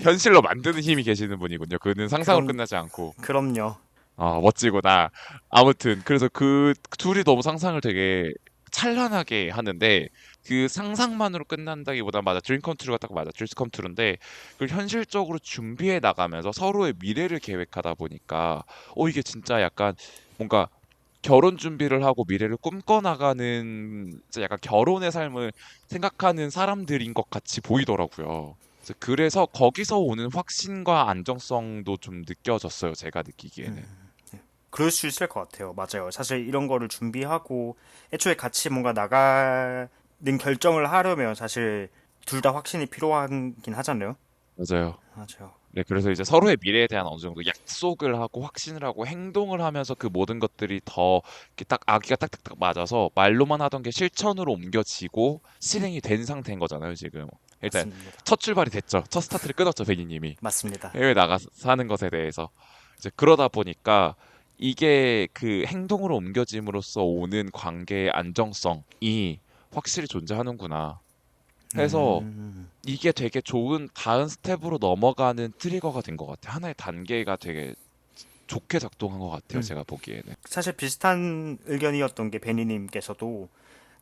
현실로 만드는 힘이 계시는 분이군요. 그는 상상으로 그럼, 끝나지 않고. 그럼요. 멋지구나. 아무튼 그래서 그 둘이 너무 상상을 되게 찬란하게 하는데 그 상상만으로 끝난다기보다 맞아 드림 컴트루가 딱 맞아 드림 컴트루인데 그걸 현실적으로 준비해 나가면서 서로의 미래를 계획하다 보니까 이게 진짜 약간 뭔가 결혼 준비를 하고 미래를 꿈꿔 나가는 진짜 약간 결혼의 삶을 생각하는 사람들인 것 같이 보이더라고요. 그래서 거기서 오는 확신과 안정성도 좀 느껴졌어요. 제가 느끼기에는. 그럴 수 있을 것 같아요. 맞아요. 사실 이런 거를 준비하고 애초에 같이 뭔가 나가는 결정을 하려면 사실 둘 다 확신이 필요하긴 하잖아요. 맞아요. 맞아요. 네, 그래서 이제 서로의 미래에 대한 어느 정도 약속을 하고 확신을 하고 행동을 하면서 그 모든 것들이 더 이렇게 딱 아기가 딱딱딱 맞아서 말로만 하던 게 실천으로 옮겨지고 실행이 된 상태인 거잖아요, 지금. 일단 맞습니다. 첫 출발이 됐죠. 첫 스타트를 끊었죠, 백이님이. 맞습니다. 해외 나가서 사는 것에 대해서. 이제 그러다 보니까 이게 그 행동으로 옮겨짐으로써 오는 관계의 안정성이 확실히 존재하는구나 해서 이게 되게 좋은 다음 스텝으로 넘어가는 트리거가 된 것 같아요. 하나의 단계가 되게 좋게 작동한 것 같아요. 제가 보기에는. 사실 비슷한 의견이었던 게 베니님께서도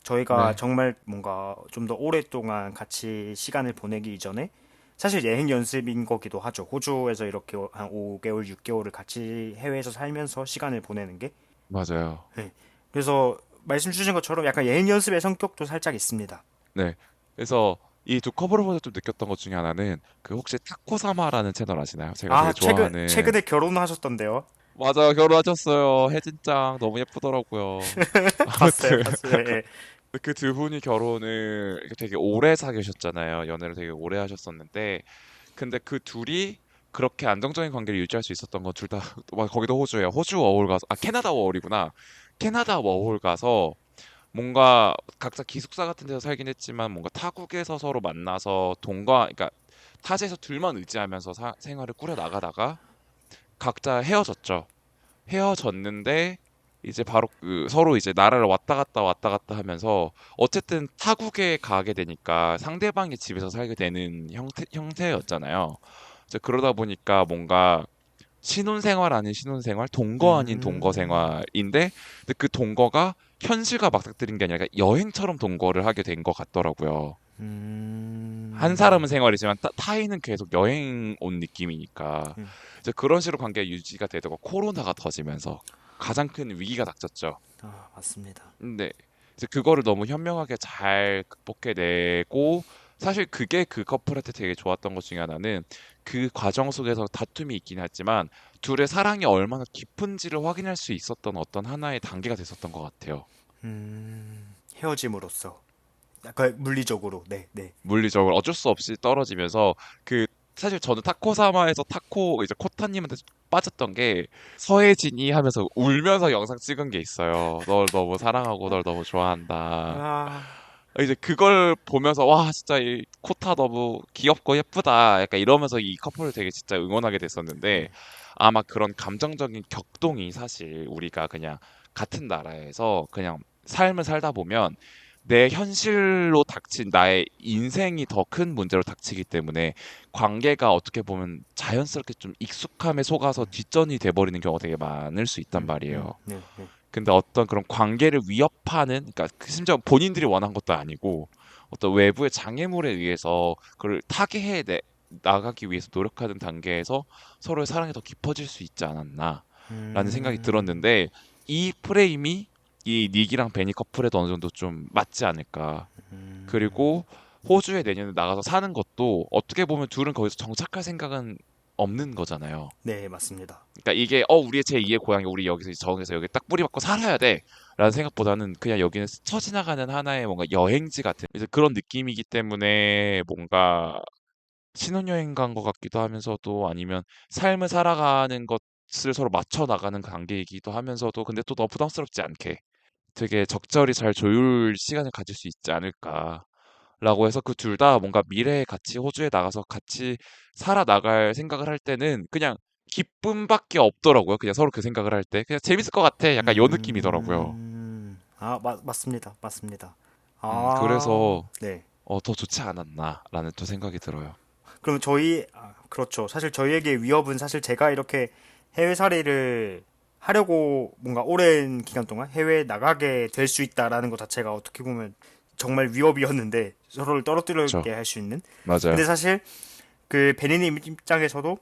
저희가 네, 정말 뭔가 좀 더 오랫동안 같이 시간을 보내기 이전에 사실 여행 연습인 거기도 하죠. 호주에서 이렇게 한 5개월, 6개월을 같이 해외에서 살면서 시간을 보내는 게. 맞아요. 네. 그래서 말씀 주신 것처럼 약간 여행 연습의 성격도 살짝 있습니다. 네. 그래서 이 두 커플을 보면서 좀 느꼈던 것 중에 하나는 그 혹시 타코사마라는 채널 아시나요? 제가 되게 아, 좋아하는 최근에 결혼하셨던데요? 맞아요. 결혼하셨어요. 혜진짱 너무 예쁘더라고요. 봤어요, 아무튼 봤어요. 예. 그 두 분이 결혼을 이렇게 되게 오래 사귀셨잖아요. 연애를 되게 오래 하셨었는데, 근데 그 둘이 그렇게 안정적인 관계를 유지할 수 있었던 건 둘 다, 거기도 호주예요. 호주 워홀 가서, 캐나다 워홀이구나. 캐나다 워홀 가서 뭔가 각자 기숙사 같은 데서 살긴 했지만 뭔가 타국에서 서로 만나서 그러니까 타지에서 둘만 의지하면서 생활을 꾸려 나가다가 각자 헤어졌죠. 헤어졌는데 이제 바로 서로 이제 나라를 왔다 갔다 하면서 어쨌든 타국에 가게 되니까 상대방의 집에서 살게 되는 형태였잖아요. 이제 그러다 보니까 뭔가 신혼생활 아닌 신혼생활, 동거 아닌 동거 음, 생활인데, 근데 그 동거가 현실과 맞닥뜨린 게 아니라 여행처럼 동거를 하게 된 것 같더라고요. 한 음, 사람은 생활이지만 타인은 계속 여행 온 느낌이니까 음. 이제 그런 식으로 관계가 유지가 되다가 코로나가 터지면서 가장 큰 위기가 닥쳤죠. 아, 맞습니다. 근데 이제 그거를 너무 현명하게 잘 극복해내고, 사실 그게 그 커플한테 되게 좋았던 것 중에 하나는 그 과정 속에서 다툼이 있긴 했지만 둘의 사랑이 얼마나 깊은지를 확인할 수 있었던 어떤 하나의 단계가 됐었던 것 같아요. 헤어짐으로써 약간 물리적으로, 네, 네. 물리적으로 어쩔 수 없이 떨어지면서 그 사실 저는 타코사마에서 타코 이제 코타님한테 빠졌던 게 서혜진이 하면서 울면서 영상 찍은 게 있어요. 널 너무 사랑하고 널 너무 좋아한다. 아, 이제 그걸 보면서 와 진짜 이 코타 너무 귀엽고 예쁘다 약간 이러면서 이 커플을 되게 진짜 응원하게 됐었는데, 네. 아마 그런 감정적인 격동이 사실 우리가 그냥 같은 나라에서 그냥 삶을 살다 보면 내 현실로 닥친 나의 인생이 더 큰 문제로 닥치기 때문에 관계가 어떻게 보면 자연스럽게 좀 익숙함에 속아서 뒷전이 돼버리는 경우가 되게 많을 수 있단 말이에요. 네, 네. 근데 어떤 그런 관계를 위협하는, 그러니까 심지어 본인들이 원한 것도 아니고 어떤 외부의 장애물에 의해서 그걸 나가기 위해서 노력하는 단계에서 서로의 사랑이 더 깊어질 수 있지 않았나라는 생각이 음, 들었는데, 이 프레임이 이 닉이랑 베니 커플에도 어느 정도 좀 맞지 않을까. 그리고 호주에 내년에 나가서 사는 것도 어떻게 보면 둘은 거기서 정착할 생각은 없는 거잖아요. 네, 맞습니다. 그러니까 이게 우리의 제2의 고향이 우리 여기서 정해서 여기 딱 뿌리 박고 살아야 돼라는 생각보다는 그냥 여기는 스쳐 지나가는 하나의 뭔가 여행지 같은 이제 그런 느낌이기 때문에 뭔가 신혼여행 간 것 같기도 하면서도, 아니면 삶을 살아가는 것을 서로 맞춰 나가는 관계이기도 하면서도, 근데 또 너무 부담스럽지 않게 되게 적절히 잘 조율 시간을 가질 수 있지 않을까라고 해서 그 둘 다 뭔가 미래에 같이 호주에 나가서 같이 살아나갈 생각을 할 때는 그냥 기쁨밖에 없더라고요. 그냥 서로 그 생각을 할 때. 그냥 재밌을 것 같아. 약간 요 느낌이더라고요. 아, 맞습니다. 맞습니다. 아, 그래서 네. 더 좋지 않았나라는 또 생각이 들어요. 그럼 그렇죠. 사실 저희에게 위협은 사실 제가 이렇게 해외살이를 하려고 뭔가 오랜 기간 동안 해외에 나가게 될 수 있다라는 것 자체가 어떻게 보면 정말 위협이었는데 서로를 그렇죠. 떨어뜨리게 할 수 있는. 근데 맞아요. 사실 그 베니님 입장에서도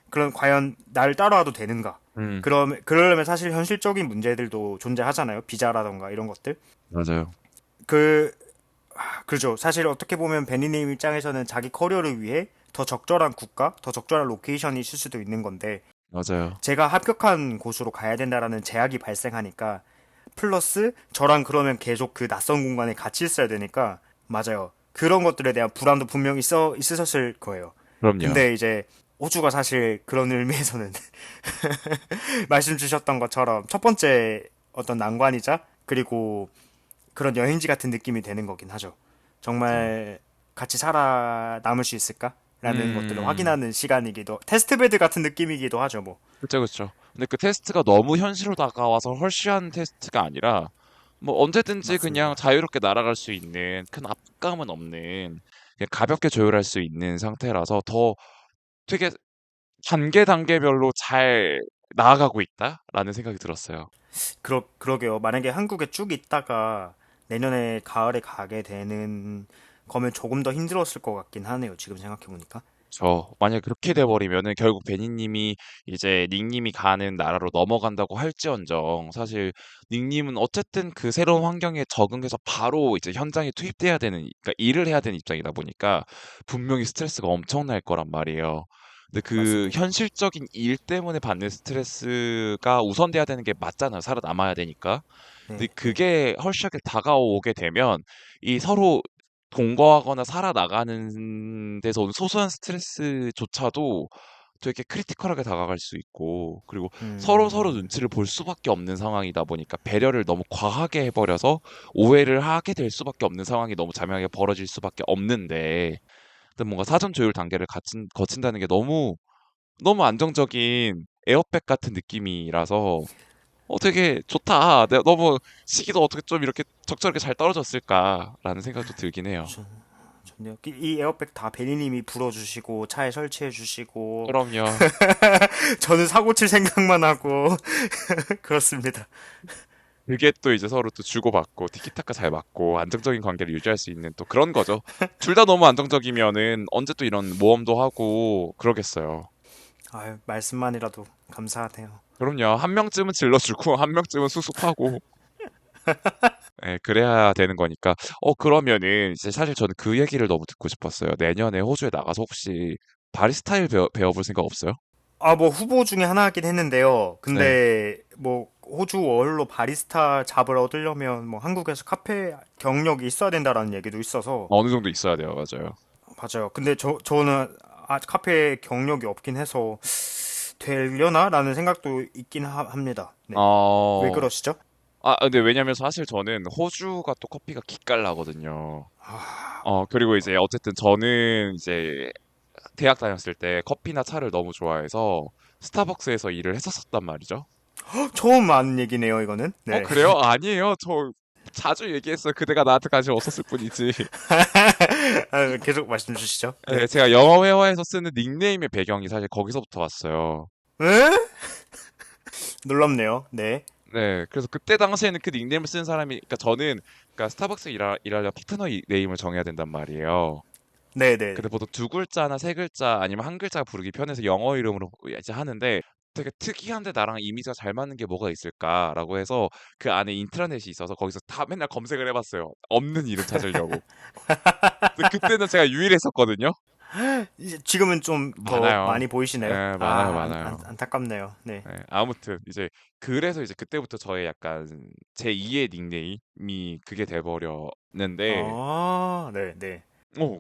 그런 과연 날 따라와도 되는가? 음, 그러려면 사실 현실적인 문제들도 존재하잖아요. 비자라던가 이런 것들. 맞아요. 그 그렇죠. 사실 어떻게 보면 베니님 입장에서는 자기 커리어를 위해 더 적절한 국가, 더 적절한 로케이션이 있을 수도 있는 건데 맞아요. 제가 합격한 곳으로 가야 된다라는 제약이 발생하니까 플러스 저랑 그러면 계속 그 낯선 공간에 같이 있어야 되니까 맞아요. 그런 것들에 대한 불안도 분명 있으셨을 거예요. 그럼요. 근데 이제 호주가 사실 그런 의미에서는 말씀 주셨던 것처럼 첫 번째 어떤 난관이자 그리고 그런 여행지 같은 느낌이 되는 거긴 하죠. 맞아요. 정말 같이 살아남을 수 있을까? 라는 것들을 음, 확인하는 시간이기도, 테스트베드 같은 느낌이기도 하죠, 뭐. 그쵸, 그쵸. 근데 그 테스트가 너무 현실로 다가와서 헐시한 테스트가 아니라 뭐 언제든지 그냥 맞습니다. 자유롭게 날아갈 수 있는 큰 압감은 없는 그냥 가볍게 조율할 수 있는 상태라서 더 되게 단계별로 잘 나아가고 있다라는 생각이 들었어요. 그러게요. 만약에 한국에 쭉 있다가 내년에 가을에 가게 되는 거면 조금 더 힘들었을 것 같긴 하네요. 지금 생각해보니까. 만약 그렇게 돼버리면은 결국 베니님이 이제 닉님이 가는 나라로 넘어간다고 할지언정, 사실 닉님은 어쨌든 그 새로운 환경에 적응해서 바로 이제 현장에 투입돼야 되는, 그러니까 일을 해야 되는 입장이다 보니까 분명히 스트레스가 엄청날 거란 말이에요. 근데 그 맞습니다. 현실적인 일 때문에 받는 스트레스가 우선돼야 되는 게 맞잖아요. 살아남아야 되니까. 근데 네, 네. 그게 헐시하게 다가오게 되면 이 서로 동거하거나 살아나가는 데서 오는 소소한 스트레스조차도 되게 크리티컬하게 다가갈 수 있고 그리고 서로 음, 눈치를 볼 수밖에 없는 상황이다 보니까 배려를 너무 과하게 해버려서 오해를 하게 될 수밖에 없는 상황이 너무 자명하게 벌어질 수밖에 없는데 근데 뭔가 사전 조율 단계를 거친다는 게 너무 안정적인 에어백 같은 느낌이라서 되게 좋다. 내가 너무 시기도 어떻게 좀 이렇게 적절하게 잘 떨어졌을까라는 생각도 들긴 해요. 좋, 좋네요. 이 에어백 다 베니님이 불어주시고 차에 설치해주시고 그럼요. 저는 사고 칠 생각만 하고 그렇습니다. 그게 또 이제 서로 또 주고받고 티키타카 잘 맞고 안정적인 관계를 유지할 수 있는 또 그런 거죠. 둘 다 너무 안정적이면은 언제 또 이런 모험도 하고 그러겠어요. 아유, 말씀만이라도 감사하네요. 그럼요. 한 명쯤은 질러주고 한 명쯤은 수습하고 예, 그래야 되는 거니까. 그러면은 이제 사실 저는 그 얘기를 너무 듣고 싶었어요. 내년에 호주에 나가서 혹시 바리스타일 배워볼 생각 없어요? 아, 뭐 후보 중에 하나긴 했는데요. 네. 근데 뭐 호주 어울로 바리스타 잡을 얻으려면 뭐 한국에서 카페 경력이 있어야 된다라는 얘기도 있어서 어느 정도 있어야 돼요. 맞아요. 맞아요. 근데 저는 카페 경력이 없긴 해서 되려나라는 생각도 있긴 합니다. 네. 왜 어, 그러시죠? 근데 왜냐면 사실 저는 호주가 또 커피가 기깔나거든요. 아, 그리고 이제 어쨌든 저는 이제 대학 다녔을 때 커피나 차를 너무 좋아해서 스타벅스에서 일을 했었단 말이죠. 처음 아는 얘기네요, 이거는. 네. 그래요? 아니에요. 저 자주 얘기했어요. 그대가 나한테 관심 없었을 뿐이지. 아, 계속 말씀 주시죠. 네. 네, 제가 영어 회화에서 쓰는 닉네임의 배경이 사실 거기서부터 왔어요. 에? 놀랍네요. 네. 네, 그래서 그때 당시에는 그 닉네임을 쓰는 사람이, 그러니까 저는, 그러니까 스타벅스 일하려 파트너 네임을 정해야 된단 말이에요. 네네. 근데 보통 두 글자나 세 글자 아니면 한 글자 부르기 편해서 영어 이름으로 이제 하는데 되게 특이한데 나랑 이미지가 잘 맞는 게 뭐가 있을까라고 해서 그 안에 인트라넷이 있어서 거기서 다 맨날 검색을 해봤어요. 없는 이름 찾으려고. 근데 그때는 제가 유일했었거든요. 이제 지금은 좀 더 많아요. 많이 보이시나요? 예, 많아요, 아, 많아요. 안타깝네요. 네. 아무튼 이제 그래서 이제 그때부터 저의 약간 제 2의 닉네임이 그게 돼버렸는데 네, 네.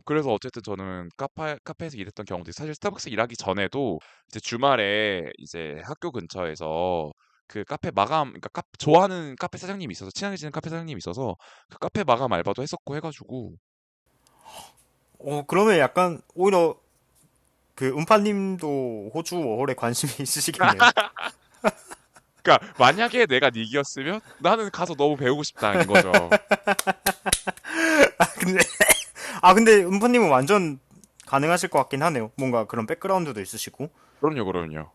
그래서 어쨌든 저는 카페에서 일했던 경험도 있어요. 사실 스타벅스 일하기 전에도 이제 주말에 이제 학교 근처에서 그 카페 마감, 그러니까 좋아하는 카페 사장님이 있어서 친하게 지낸 카페 사장님이 있어서 그 카페 마감 알바도 했었고 해가지고 그러면 약간 오히려 그 음파님도 호주 워홀에 관심이 있으시겠네요. 그러니까 만약에 내가 닉이었으면 나는 가서 너무 배우고 싶다인 거죠. 근데 근데 음파님은 완전 가능하실 것 같긴 하네요. 뭔가 그런 백그라운드도 있으시고. 그럼요, 그럼요.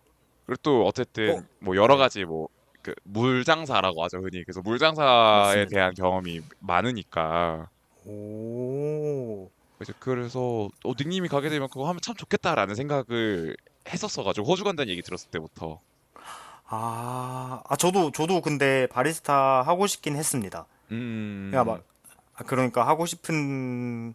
그리고 또 어, 어쨌든 뭐 여러 네, 가지 뭐 그 물장사라고 하죠 흔히. 그래서 물장사에 맞습니다. 대한 경험이 많으니까 오, 그래서 닉님이 가게 되면 그거 하면 참 좋겠다라는 생각을 했었어가지고 호주 간다는 얘기 들었을 때부터 저도 근데 바리스타 하고 싶긴 했습니다. 야, 음 그러니까 하고 싶은,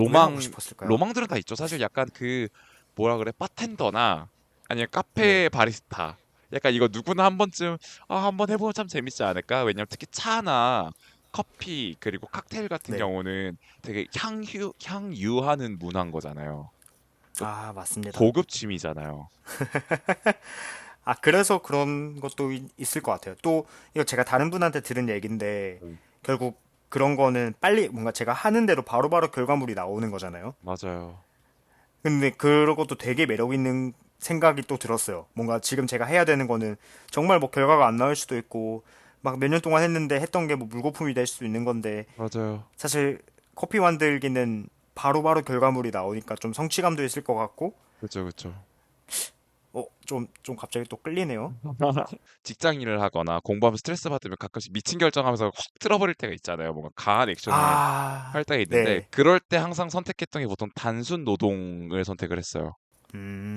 왜 하고 로망 싶었을까요? 로망들은 다 있죠. 사실 약간 그 뭐라 그래 바텐더나 아니면 네, 카페 바리스타 약간 이거 누구나 한 번쯤 한번 해보면 참 재밌지 않을까? 왜냐면 특히 차나 커피 그리고 칵테일 같은 네. 경우는 되게 향유하는 문화인 거잖아요. 또 맞습니다. 고급 취미잖아요. 그래서 그런 것도 있을 것 같아요. 또, 이거 제가 다른 분한테 들은 얘기인데, 결국 그런 거는 빨리 뭔가 제가 하는 대로 바로바로 결과물이 나오는 거잖아요. 맞아요. 근데 그런 것도 되게 매력 있는 생각이 또 들었어요. 뭔가 지금 제가 해야 되는 거는 정말 뭐 결과가 안 나올 수도 있고, 막 몇 년 동안 했는데 했던 게 뭐 물거품이 될 수도 있는 건데, 맞아요. 사실 커피 만들기는 바로바로 결과물이 나오니까 좀 성취감도 있을 것 같고, 그렇죠, 그렇죠. 좀 갑자기 또 끌리네요. 직장 일을 하거나 공부하면 스트레스 받으면 가끔씩 미친 결정하면서 확 틀어버릴 때가 있잖아요. 뭔가 강한 액션을 할 때가 있는데 네. 그럴 때 항상 선택했던 게 보통 단순 노동을 선택을 했어요.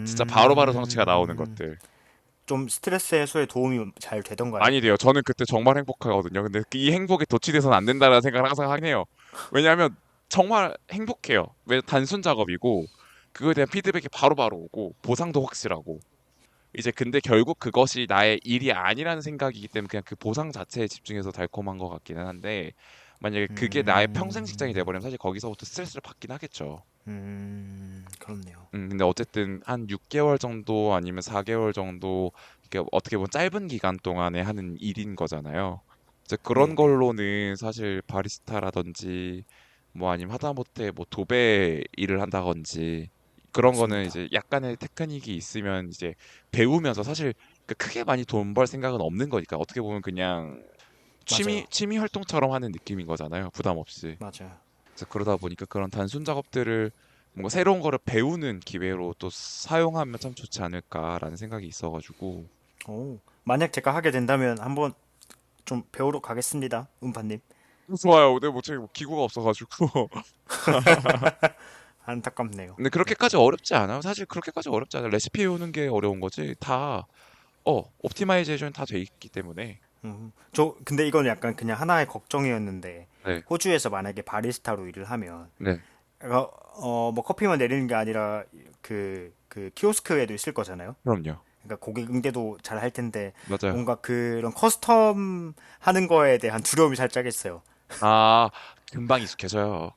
진짜 바로바로 성취가 나오는 음, 것들. 좀 스트레스 해소에 도움이 잘 되던가요? 많이 돼요. 저는 그때 정말 행복하거든요. 근데 이 행복에 도취돼서는 안 된다는 생각을 항상 하긴 해요. 왜냐하면 정말 행복해요. 왜 단순 작업이고 그거에 대한 피드백이 바로바로 오고 보상도 확실하고 이제 근데 결국 그것이 나의 일이 아니라는 생각이기 때문에 그냥 그 보상 자체에 집중해서 달콤한 것 같기는 한데 만약에 그게 나의 평생 직장이 음, 돼버리면 사실 거기서부터 스트레스를 받긴 하겠죠. 그렇네요. 근데 어쨌든 한 6개월 정도 아니면 4개월 정도 이게 어떻게 보면 짧은 기간 동안에 하는 일인 거잖아요. 이제 그런 네네. 걸로는 사실 바리스타라든지 뭐 아니면 하다못해 뭐 도배 일을 한다든지 그런 거는 맞습니다. 이제 약간의 테크닉이 있으면 이제 배우면서 사실 그 크게 많이 돈 벌 생각은 없는 거니까 어떻게 보면 그냥 취미 맞아요. 취미 활동처럼 하는 느낌인 거잖아요. 부담 없이. 맞아요. 그래서 그러다 보니까 그런 단순 작업들을 뭔가 새로운 거를 배우는 기회로 또 사용하면 참 좋지 않을까라는 생각이 있어가지고 오, 만약 제가 하게 된다면 한번 좀 배우러 가겠습니다. 음파님. 좋아요. 근데 뭐 제가 뭐 기구가 없어가지고 안타깝네요. 근데 네. 그렇게까지 어렵지 않아요. 사실 그렇게까지 어렵지 않아요. 레시피 외우는 게 어려운 거지 다 옵티마이제이션 다 돼 있기 때문에 저 근데 이건 약간 그냥 하나의 걱정이었는데 네, 호주에서 만약에 바리스타로 일을 하면 네, 뭐 커피만 내리는 게 아니라 그 키오스크에도 있을 거잖아요. 그럼요. 그러니까 고객 응대도 잘 할 텐데 맞아요. 뭔가 그런 커스텀 하는 거에 대한 두려움이 살짝 있어요. 아, 금방 익숙해져요.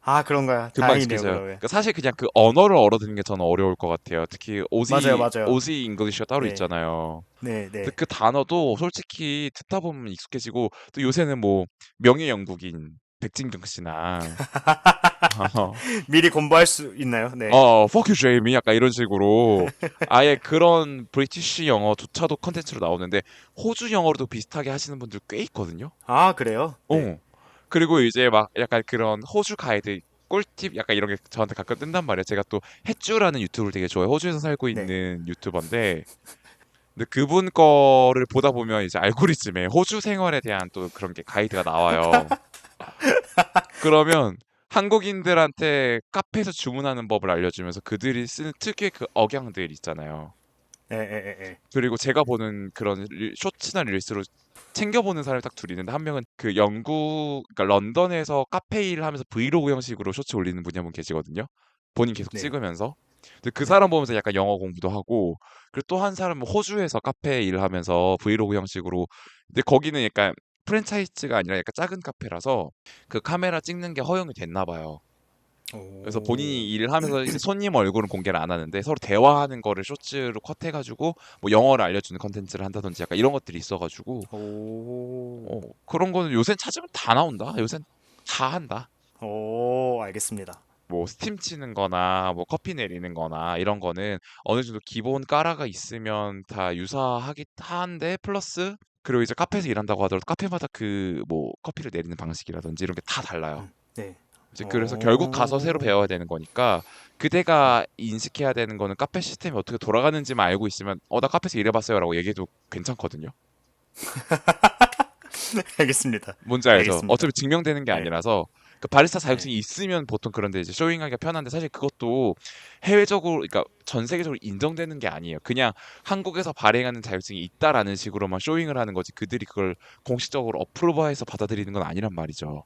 아, 그런가요? 금방 다행이네요, 익숙해져요. 그러면. 사실 그냥 그 언어를 알아듣는 게 저는 어려울 것 같아요. 특히 맞아요, 오지 맞아요. 오지 잉글리시가 따로 네, 있잖아요. 네, 근데 네. 그 단어도 솔직히 듣다 보면 익숙해지고 또 요새는 뭐 명예 영국인 백진경 씨나 미리 공부할 수 있나요? 네. fuck you Jamie 약간 이런 식으로 아예 그런 브리티시 영어조차도 컨텐츠로 나오는데 호주 영어로도 비슷하게 하시는 분들 꽤 있거든요. 아, 그래요? 네. 어. 그리고 이제 막 약간 그런 호주 가이드 꿀팁 약간 이런 게 저한테 가끔 뜬단 말이에요. 제가 또 햇주라는 유튜브를 되게 좋아해요. 호주에서 살고 네. 있는 유튜버인데 근데 그분 거를 보다 보면 이제 알고리즘에 호주 생활에 대한 또 그런 게 가이드가 나와요. 그러면 한국인들한테 카페에서 주문하는 법을 알려주면서 그들이 쓰는 특유의 그 억양들 있잖아요. 네, 네, 네, 네. 그리고 제가 보는 그런 쇼츠나 릴스로 챙겨보는 사람이 딱 둘이 있는데 한 명은 그 영국, 그러니까 런던에서 카페 일을 하면서 브이로그 형식으로 쇼츠 올리는 분이 한 분 계시거든요. 본인 계속 네. 찍으면서. 근데 그 네. 사람 보면서 약간 영어 공부도 하고, 그리고 또 한 사람은 호주에서 카페 일을 하면서 브이로그 형식으로, 근데 거기는 약간 프랜차이즈가 아니라 약간 작은 카페라서 그 카메라 찍는 게 허용이 됐나 봐요. 그래서 오. 본인이 일을 하면서 이제 손님 얼굴은 공개를 안 하는데 서로 대화하는 거를 쇼츠로 컷해가지고 뭐 영어를 알려주는 컨텐츠를 한다든지 약간 이런 것들이 있어가지고 오. 그런 거는 요새 찾으면 다 나온다. 요새 다 한다. 오, 알겠습니다. 뭐 스팀 치는 거나 뭐 커피 내리는 거나 이런 거는 어느 정도 기본 까라가 있으면 다 유사하긴 한데 플러스 그리고 이제 카페에서 일한다고 하더라도 카페마다 그 뭐 커피를 내리는 방식이라든지 이런 게 다 달라요. 네. 이제 그래서 결국 가서 새로 오. 배워야 되는 거니까 그대가 인식해야 되는 거는 카페 시스템이 어떻게 돌아가는지만 알고 있으면 나 카페에서 일해봤어요라고 얘기해도 괜찮거든요. 알겠습니다. 뭔지 알죠? 알겠습니다. 어차피 증명되는 게 네. 아니라서 그 바리스타 네. 자격증이 있으면 보통 그런데 이제 쇼잉하기가 편한데 사실 그것도 해외적으로 그러니까 전 세계적으로 인정되는 게 아니에요. 그냥 한국에서 발행하는 자격증이 있다라는 식으로만 쇼잉을 하는 거지 그들이 그걸 공식적으로 어프로버해서 받아들이는 건 아니란 말이죠.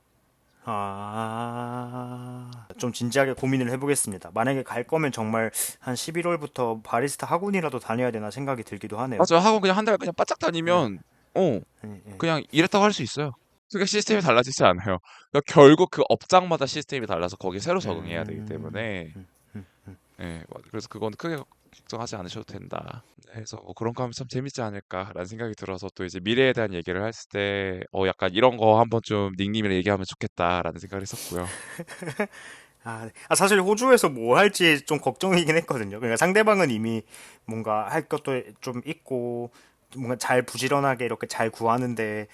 좀 진지하게 고민을 해보겠습니다. 만약에 갈 거면 정말 한 11월부터 바리스타 학원이라도 다녀야 되나 생각이 들기도 하네요. 맞아 학원 그냥 한 달 그냥 바짝 네. 다니면 어 네, 네. 그냥 이랬다고 할 수 있어요. 그게 시스템이 달라지지 않아요. 그러니까 결국 그 업장마다 시스템이 달라서 거기에 새로 적응해야 되기 음, 때문에 예, 그래서 그건 크게 걱정하지 않으셔도 된다. 해서 뭐 그런 거 하면 참 재밌지 않을까라는 생각이 들어서 또 이제 미래에 대한 얘기를 했을 때 약간 이런 거 한번 좀 닉님이랑 얘기하면 좋겠다라는 생각을 했었고요. 네. 사실 호주에서 뭐 할지 좀 걱정이긴 했거든요. 그러니까 상대방은 이미 뭔가 할 것도 좀 있고, 뭔가 잘 부지런하게 이렇게 잘 구하는데,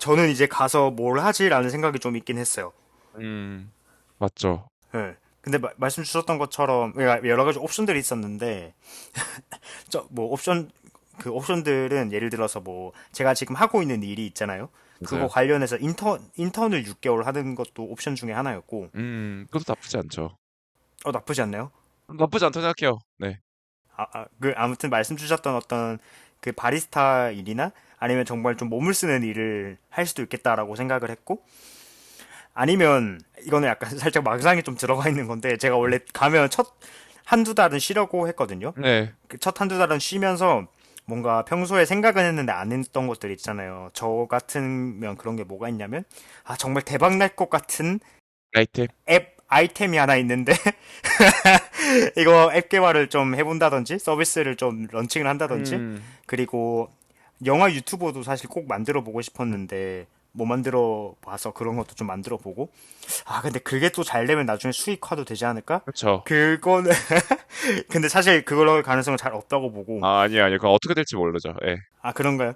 저는 이제 가서 뭘 하지라는 생각이 좀 있긴 했어요. 맞죠. 예. 근데 말씀 주셨던 것처럼 그러니까 여러 가지 옵션들이 있었는데 뭐 옵션들은 예를 들어서 뭐 제가 지금 하고 있는 일이 있잖아요. 그거 맞아요. 관련해서 인턴을 6개월 하는 것도 옵션 중에 하나였고 그것도 나쁘지 않죠. 나쁘지 않나요? 나쁘지 않다고 생각해요. 네. 아무튼 말씀 주셨던 어떤 그 바리스타 일이나 아니면 정말 좀 몸을 쓰는 일을 할 수도 있겠다라고 생각을 했고 아니면 이거는 약간 살짝 망상이 좀 들어가 있는 건데 제가 원래 가면 한두 달은 쉬려고 했거든요. 네. 그 첫 한두 달은 쉬면서 뭔가 평소에 생각은 했는데 안 했던 것들 있잖아요. 저 같으면 그런 게 뭐가 있냐면, 아, 정말 대박 날 것 같은 아이템. 앱 아이템이 하나 있는데, 이거 앱 개발을 좀 해본다든지, 서비스를 좀 런칭을 한다든지, 음. 그리고 영화 유튜버도 사실 꼭 만들어 보고 싶었는데, 못 만들어 봐서 그런 것도 좀 만들어 보고, 아, 근데 그게 또 잘 되면 나중에 수익화도 되지 않을까? 그렇죠. 그거는, 근데 사실 그럴 가능성은 잘 없다고 보고, 아, 아니요, 아니요. 그건 어떻게 될지 모르죠. 예. 아, 그런가요?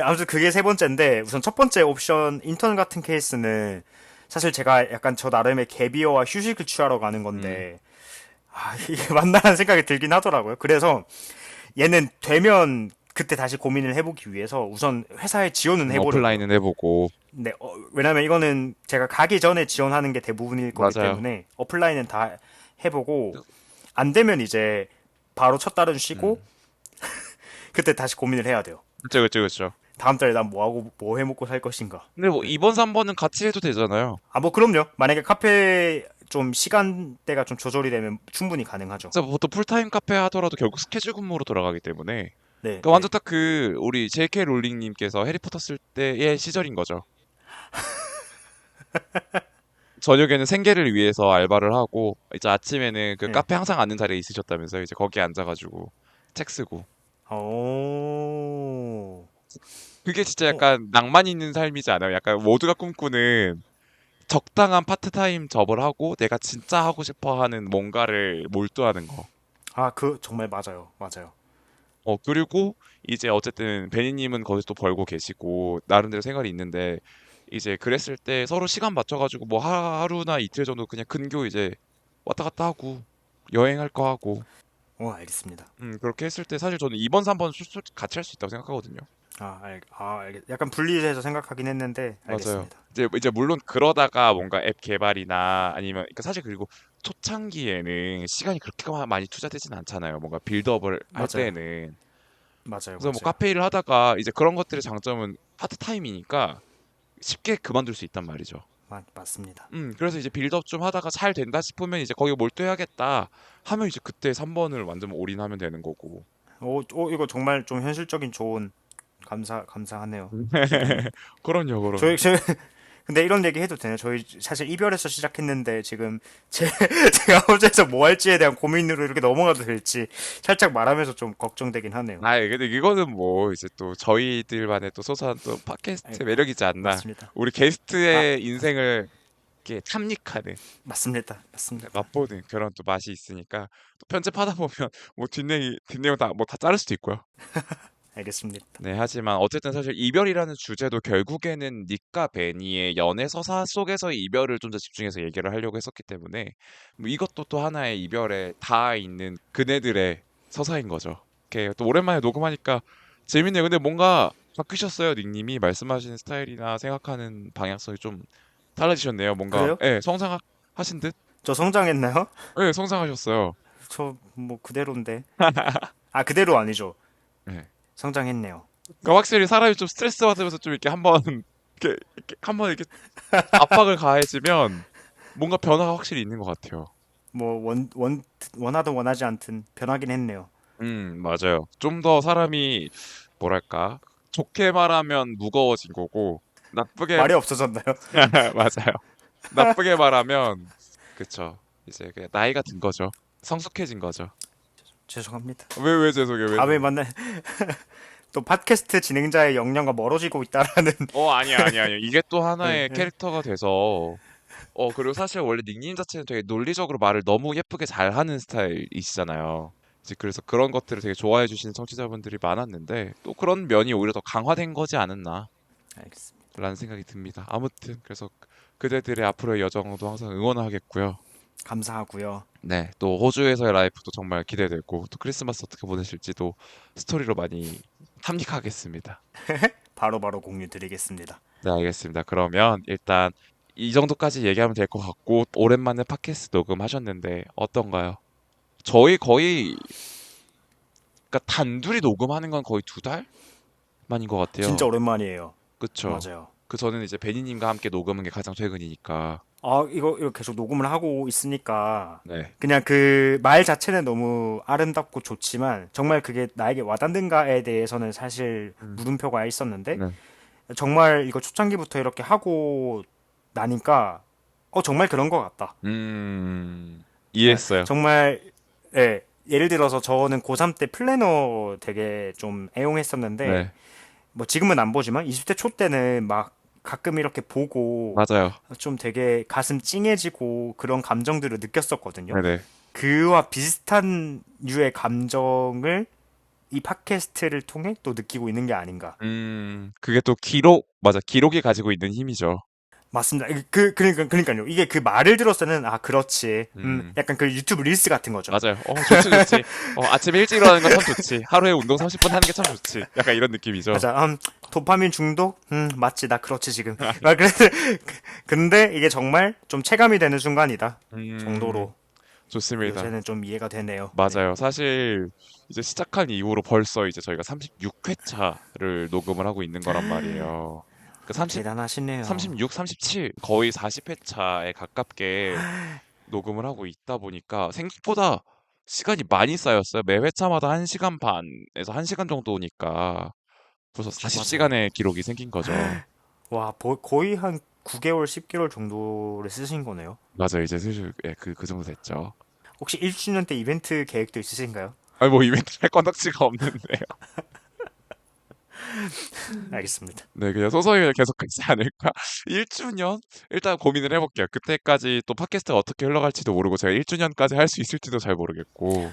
아무튼 그게 세 번째인데, 우선 첫 번째 옵션, 인턴 같은 케이스는, 사실 제가 약간 저 나름의 갭이어와 휴식을 취하러 가는 음. 건데, 아, 이게 맞나라는 생각이 들긴 하더라고요. 그래서 얘는 되면 그때 다시 고민을 해보기 위해서 우선 회사에 지원은 해보려고요. 오프라인은 해보고. 네, 왜냐면 이거는 제가 가기 전에 지원하는 게 대부분일 거기 맞아요. 때문에 오프라인은 다 해보고, 안 되면 이제 바로 첫 달은 쉬고, 음. 그때 다시 고민을 해야 돼요. 그쵸, 그쵸, 그쵸. 다음 달에 난 뭐 하고 뭐 해 먹고 살 것인가. 근데 뭐 2번, 3번은 같이 해도 되잖아요. 아, 뭐 그럼요. 만약에 카페 좀 시간대가 좀 조절이 되면 충분히 가능하죠. 그래서 보통 풀타임 카페 하더라도 결국 스케줄 근무로 돌아가기 때문에. 네, 그 완전 네. 딱 그 우리 J.K. 롤링님께서 해리포터 쓸 때의 시절인 거죠. 저녁에는 생계를 위해서 알바를 하고 이제 아침에는 그 네. 카페 항상 앉는 자리에 있으셨다면서 이제 거기에 앉아가지고 책 쓰고. 오, 그게 진짜 어, 약간 낭만 있는 삶이지 않아요? 약간 모두가 꿈꾸는 적당한 파트타임 접을 하고 내가 진짜 하고 싶어 하는 뭔가를 몰두하는 거. 아, 정말 맞아요. 맞아요. 그리고 이제 어쨌든 베니님은 거기서 또 벌고 계시고 나름대로 생활이 있는데 이제 그랬을 때 서로 시간 맞춰가지고 뭐 하루나 이틀 정도 그냥 근교 이제 왔다 갔다 하고 여행할 거 하고 알겠습니다. 그렇게 했을 때 사실 저는 2번, 3번 같이 할 수 있다고 생각하거든요. 약간 분리해서 생각하긴 했는데, 맞아요. 알겠습니다. 이제 물론 그러다가 뭔가 앱 개발이나 아니면 그러니까 사실 그리고 초창기에는 시간이 그렇게 많이 투자되진 않잖아요. 뭔가 빌드업을 할 맞아요. 때는. 맞아요. 그래서 뭐 맞아요. 카페 일을 하다가 이제 그런 것들의 장점은 파트타임이니까 쉽게 그만둘 수 있단 말이죠. 맞습니다. 그래서 이제 빌드업 좀 하다가 잘 된다 싶으면 이제 거기 몰두해야겠다 하면 이제 그때 3번을 완전 올인하면 되는 거고. 이거 정말 좀 현실적인 조언 감사하네요. 힐링님. 그럼요, 그럼요. 저희, 근데 이런 얘기 해도 되나요? 저희 사실 이별에서 시작했는데 지금 제가 호주에서 뭐 할지에 대한 고민으로 이렇게 넘어가도 될지 살짝 말하면서 좀 걱정되긴 하네요. 아, 근데 이거는 뭐 이제 또 저희들만의 또 소소한 또 아니, 팟캐스트 매력이지 않나. 맞습니다. 우리 아, 게스트의 인생을 이렇게 탐닉하는, 맞습니다. 맞습니다. 맛보는 그런 또 맛이 있으니까 또 편집하다 보면 뭐 뒷내용 다 뭐 다 자를 수도 있고요. 알겠습니다. 네, 하지만 어쨌든 사실 이별이라는 주제도 결국에는 닉과 베니의 연애 서사 속에서 이별을 좀 더 집중해서 얘기를 하려고 했었기 때문에 뭐 이것도 또 하나의 이별에 닿아 있는 그네들의 서사인 거죠. 이렇게 또 오랜만에 녹음하니까 재밌네요. 근데 뭔가 바뀌셨어요, 닉님이 말씀하시는 스타일이나 생각하는 방향성이 좀 달라지셨네요. 뭔가 그래요? 성장하신 듯? 저 성장했나요? 성장하셨어요. 저 뭐 그대로인데. 아, 그대로 아니죠. 네. 성장했네요. 그러니까 확실히 사람이 좀 스트레스 받으면서 좀 이렇게 한번 이렇게 한번 이렇게 압박을 가해지면 뭔가 변화가 확실히 있는 것 같아요. 뭐 원하든 원하지 않든 변하긴 했네요. 맞아요. 좀 더 사람이 뭐랄까 좋게 말하면 무거워진 거고 나쁘게 말이 없어졌나요? 맞아요. 나쁘게 말하면 그쵸. 이제 그 나이가 든 거죠. 성숙해진 거죠. 죄송합니다. 왜 죄송해요. 왜 다음에 죄송해요. 만날 또 팟캐스트 진행자의 역량과 멀어지고 있다라는. 아니야, 아니야, 아니야. 이게 또 예, 하나의 예. 캐릭터가 돼서 그리고 사실 원래 닉네임 자체는 되게 논리적으로 말을 너무 예쁘게 잘하는 스타일이시잖아요. 이제 그래서 그런 것들을 되게 좋아해 주시는 청취자분들이 많았는데 또 그런 면이 오히려 더 강화된 거지 않았나라는 알겠습니다. 생각이 듭니다. 아무튼 그래서 그대들의 앞으로의 여정도 항상 응원하겠고요. 감사하고요. 네, 또 호주에서의 라이프도 정말 기대되고 또 크리스마스 어떻게 보내실지도 스토리로 많이 탐닉하겠습니다. 바로바로 공유 드리겠습니다. 네, 알겠습니다. 그러면 일단 이 정도까지 얘기하면 될 것 같고 오랜만에 팟캐스트 녹음하셨는데 어떤가요? 저희 거의 그러니까 단둘이 녹음하는 건 거의 2달 만인 것 진짜 같아요. 오랜만이에요. 그쵸? 맞아요. 저는 이제 베니님과 함께 녹음한 게 가장 최근이니까. 이거 계속 녹음을 하고 있으니까 네. 그냥 그 말 자체는 너무 아름답고 좋지만 정말 그게 나에게 와닿는가에 대해서는 사실 음. 물음표가 있었는데 네. 정말 이거 초창기부터 이렇게 하고 나니까 정말 그런 것 같다. 예, 이해했어요. 정말 예를 들어서 저는 고3 때 플래너 되게 좀 애용했었는데 네. 뭐 지금은 안 보지만 20대 초 때는 막 가끔 이렇게 보고 맞아요. 좀 되게 가슴 찡해지고 그런 감정들을 느꼈었거든요. 네네. 그와 비슷한 류의 감정을 이 팟캐스트를 통해 또 느끼고 있는 게 아닌가. 그게 또 맞아. 기록이 가지고 있는 힘이죠. 맞습니다. 그러니까요. 이게 그 말을 들었을 때는 그렇지. 음, 약간 그 유튜브 릴스 같은 거죠. 맞아요. 좋지, 좋지. 아침에 일찍 일어나는 건 참 좋지. 하루에 운동 30분 하는 게 참 좋지. 약간 이런 느낌이죠. 맞아. 도파민 중독? 맞지. 나 그렇지 지금. 근데 이게 정말 좀 체감이 되는 순간이다. 음, 정도로 좋습니다. 요새는 좀 이해가 되네요. 네. 맞아요. 사실 이제 시작한 이후로 벌써 이제 저희가 36회차를 녹음을 하고 있는 거란 말이에요. 그 대단하시네요. 36, 37 거의 40회차에 가깝게 녹음을 하고 있다 보니까 생각보다 시간이 많이 쌓였어요. 매 회차마다 1시간 반에서 1시간 정도니까 벌써 맞아요. 40시간의 기록이 생긴 거죠. 와, 거의 한 9개월, 10개월 정도를 쓰신 거네요. 맞아요. 이제 슬슬 그 정도 됐죠. 혹시 1주년 때 이벤트 계획도 있으신가요? 아니 뭐 이벤트 할 건덕지가 없는데요. 알겠습니다. 네, 그냥 소소하게 계속 하지 않을까? 1주년? 일단 고민을 해볼게요. 그때까지 또 팟캐스트가 어떻게 흘러갈지도 모르고 제가 1주년까지 할 수 있을지도 잘 모르겠고.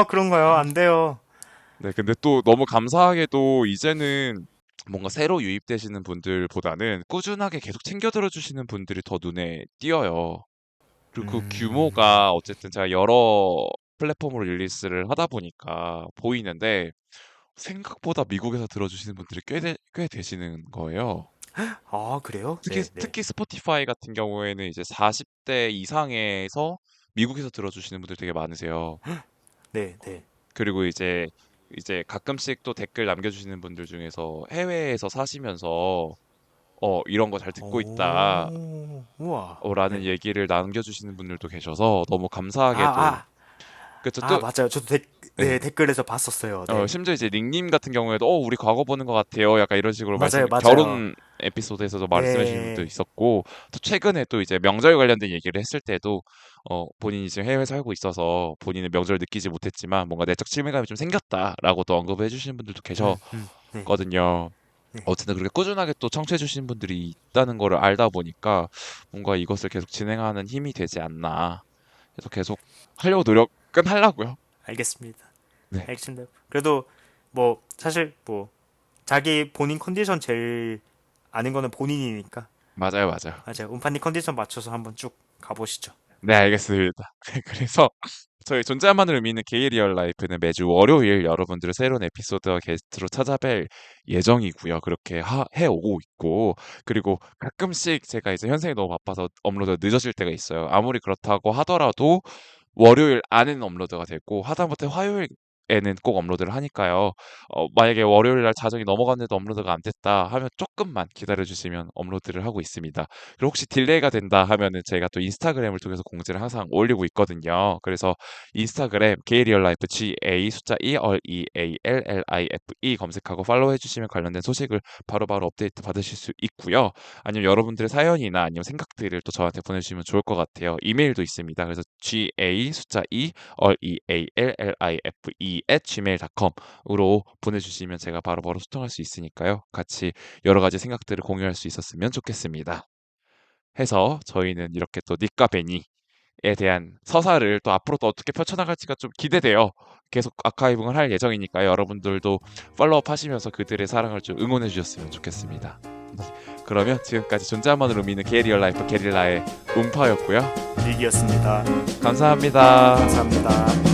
그런가요? 안 돼요. 네, 근데 또 너무 감사하게도 이제는 뭔가 새로 유입되시는 분들보다는 꾸준하게 계속 챙겨 들어주시는 분들이 더 눈에 띄어요. 그리고 그 규모가 어쨌든 제가 여러 플랫폼으로 릴리스를 하다 보니까 보이는데 생각보다 미국에서 들어주시는 분들이 꽤 되시는 거예요. 그래요? 특히 네, 네. 특히 스포티파이 같은 경우에는 이제 40대 이상에서 미국에서 들어주시는 분들 되게 많으세요. 네, 네. 그리고 이제 가끔씩 또 댓글 남겨주시는 분들 중에서 해외에서 사시면서 이런 거 잘 듣고 있다. 우와. 라는 네. 얘기를 남겨주시는 분들도 계셔서 너무 아, 감사하게도 아, 그쵸 또 맞아요. 저도 네. 댓글에서 봤었어요. 네. 심지어 이제 닉님 같은 경우에도 우리 과거 보는 것 같아요. 약간 이런 식으로 맞아요, 맞아요. 결혼 에피소드에서도 말씀해 주신 분도 네. 있었고, 또 최근에 또 이제 명절 관련된 얘기를 했을 때도, 본인이 지금 해외에 살고 있어서 본인은 명절을 느끼지 못했지만 뭔가 내적 친밀감이 좀 생겼다라고 또 언급해 주시는 분들도 네, 계셨거든요. 네. 어쨌든 그렇게 꾸준하게 또 청취해 주시는 분들이 있다는 거를 알다 보니까 뭔가 이것을 계속 진행하는 힘이 되지 않나. 그래서 계속 하려고 노력은 하려고요. 알겠습니다. 네, 알겠습니다. 그래도 뭐 사실 뭐 자기 본인 컨디션 제일 아는 거는 본인이니까. 맞아요, 맞아요. 맞아요. 운판님 컨디션 맞춰서 한번 쭉 가보시죠. 네, 알겠습니다. 그래서 저희 존재만을 의미 있는 게이 리얼 라이프는 매주 월요일 여러분들을 새로운 에피소드와 게스트로 찾아뵐 예정이고요. 그렇게 해오고 있고, 그리고 가끔씩 제가 이제 현생이 너무 바빠서 업로드가 늦어질 때가 있어요. 아무리 그렇다고 하더라도 월요일 안에는 업로드가 되고 하다못해 화요일에는 꼭 업로드를 하니까요. 만약에 월요일 날 자정이 넘어갔는데도 업로드가 안 됐다 하면 조금만 기다려 주시면 업로드를 하고 있습니다. 그리고 혹시 딜레이가 된다 하면은 제가 또 인스타그램을 통해서 공지를 항상 올리고 있거든요. 그래서 인스타그램 게이리얼라이프 GA 숫자 2 REALLIFE 검색하고 팔로우 해주시면 관련된 소식을 바로바로 업데이트 받으실 수 있고요. 아니면 여러분들의 사연이나 아니면 생각들을 또 저한테 보내주시면 좋을 것 같아요. 이메일도 있습니다. 그래서 GA 숫자 2 REALLIFE @gmail.com으로 보내주시면 제가 바로바로 소통할 수 있으니까요. 같이 여러 가지 생각들을 공유할 수 있었으면 좋겠습니다. 해서 저희는 이렇게 또 닉과 베니에 대한 서사를 또 앞으로 또 어떻게 펼쳐나갈지가 좀 기대돼요. 계속 아카이빙을 할 예정이니까요. 여러분들도 팔로우업 하시면서 그들의 사랑을 좀 응원해 주셨으면 좋겠습니다. 그러면 지금까지 존재만으로 의미는 게리얼 라이프 게릴라의 음파였고요. 일기였습니다. 감사합니다. 감사합니다.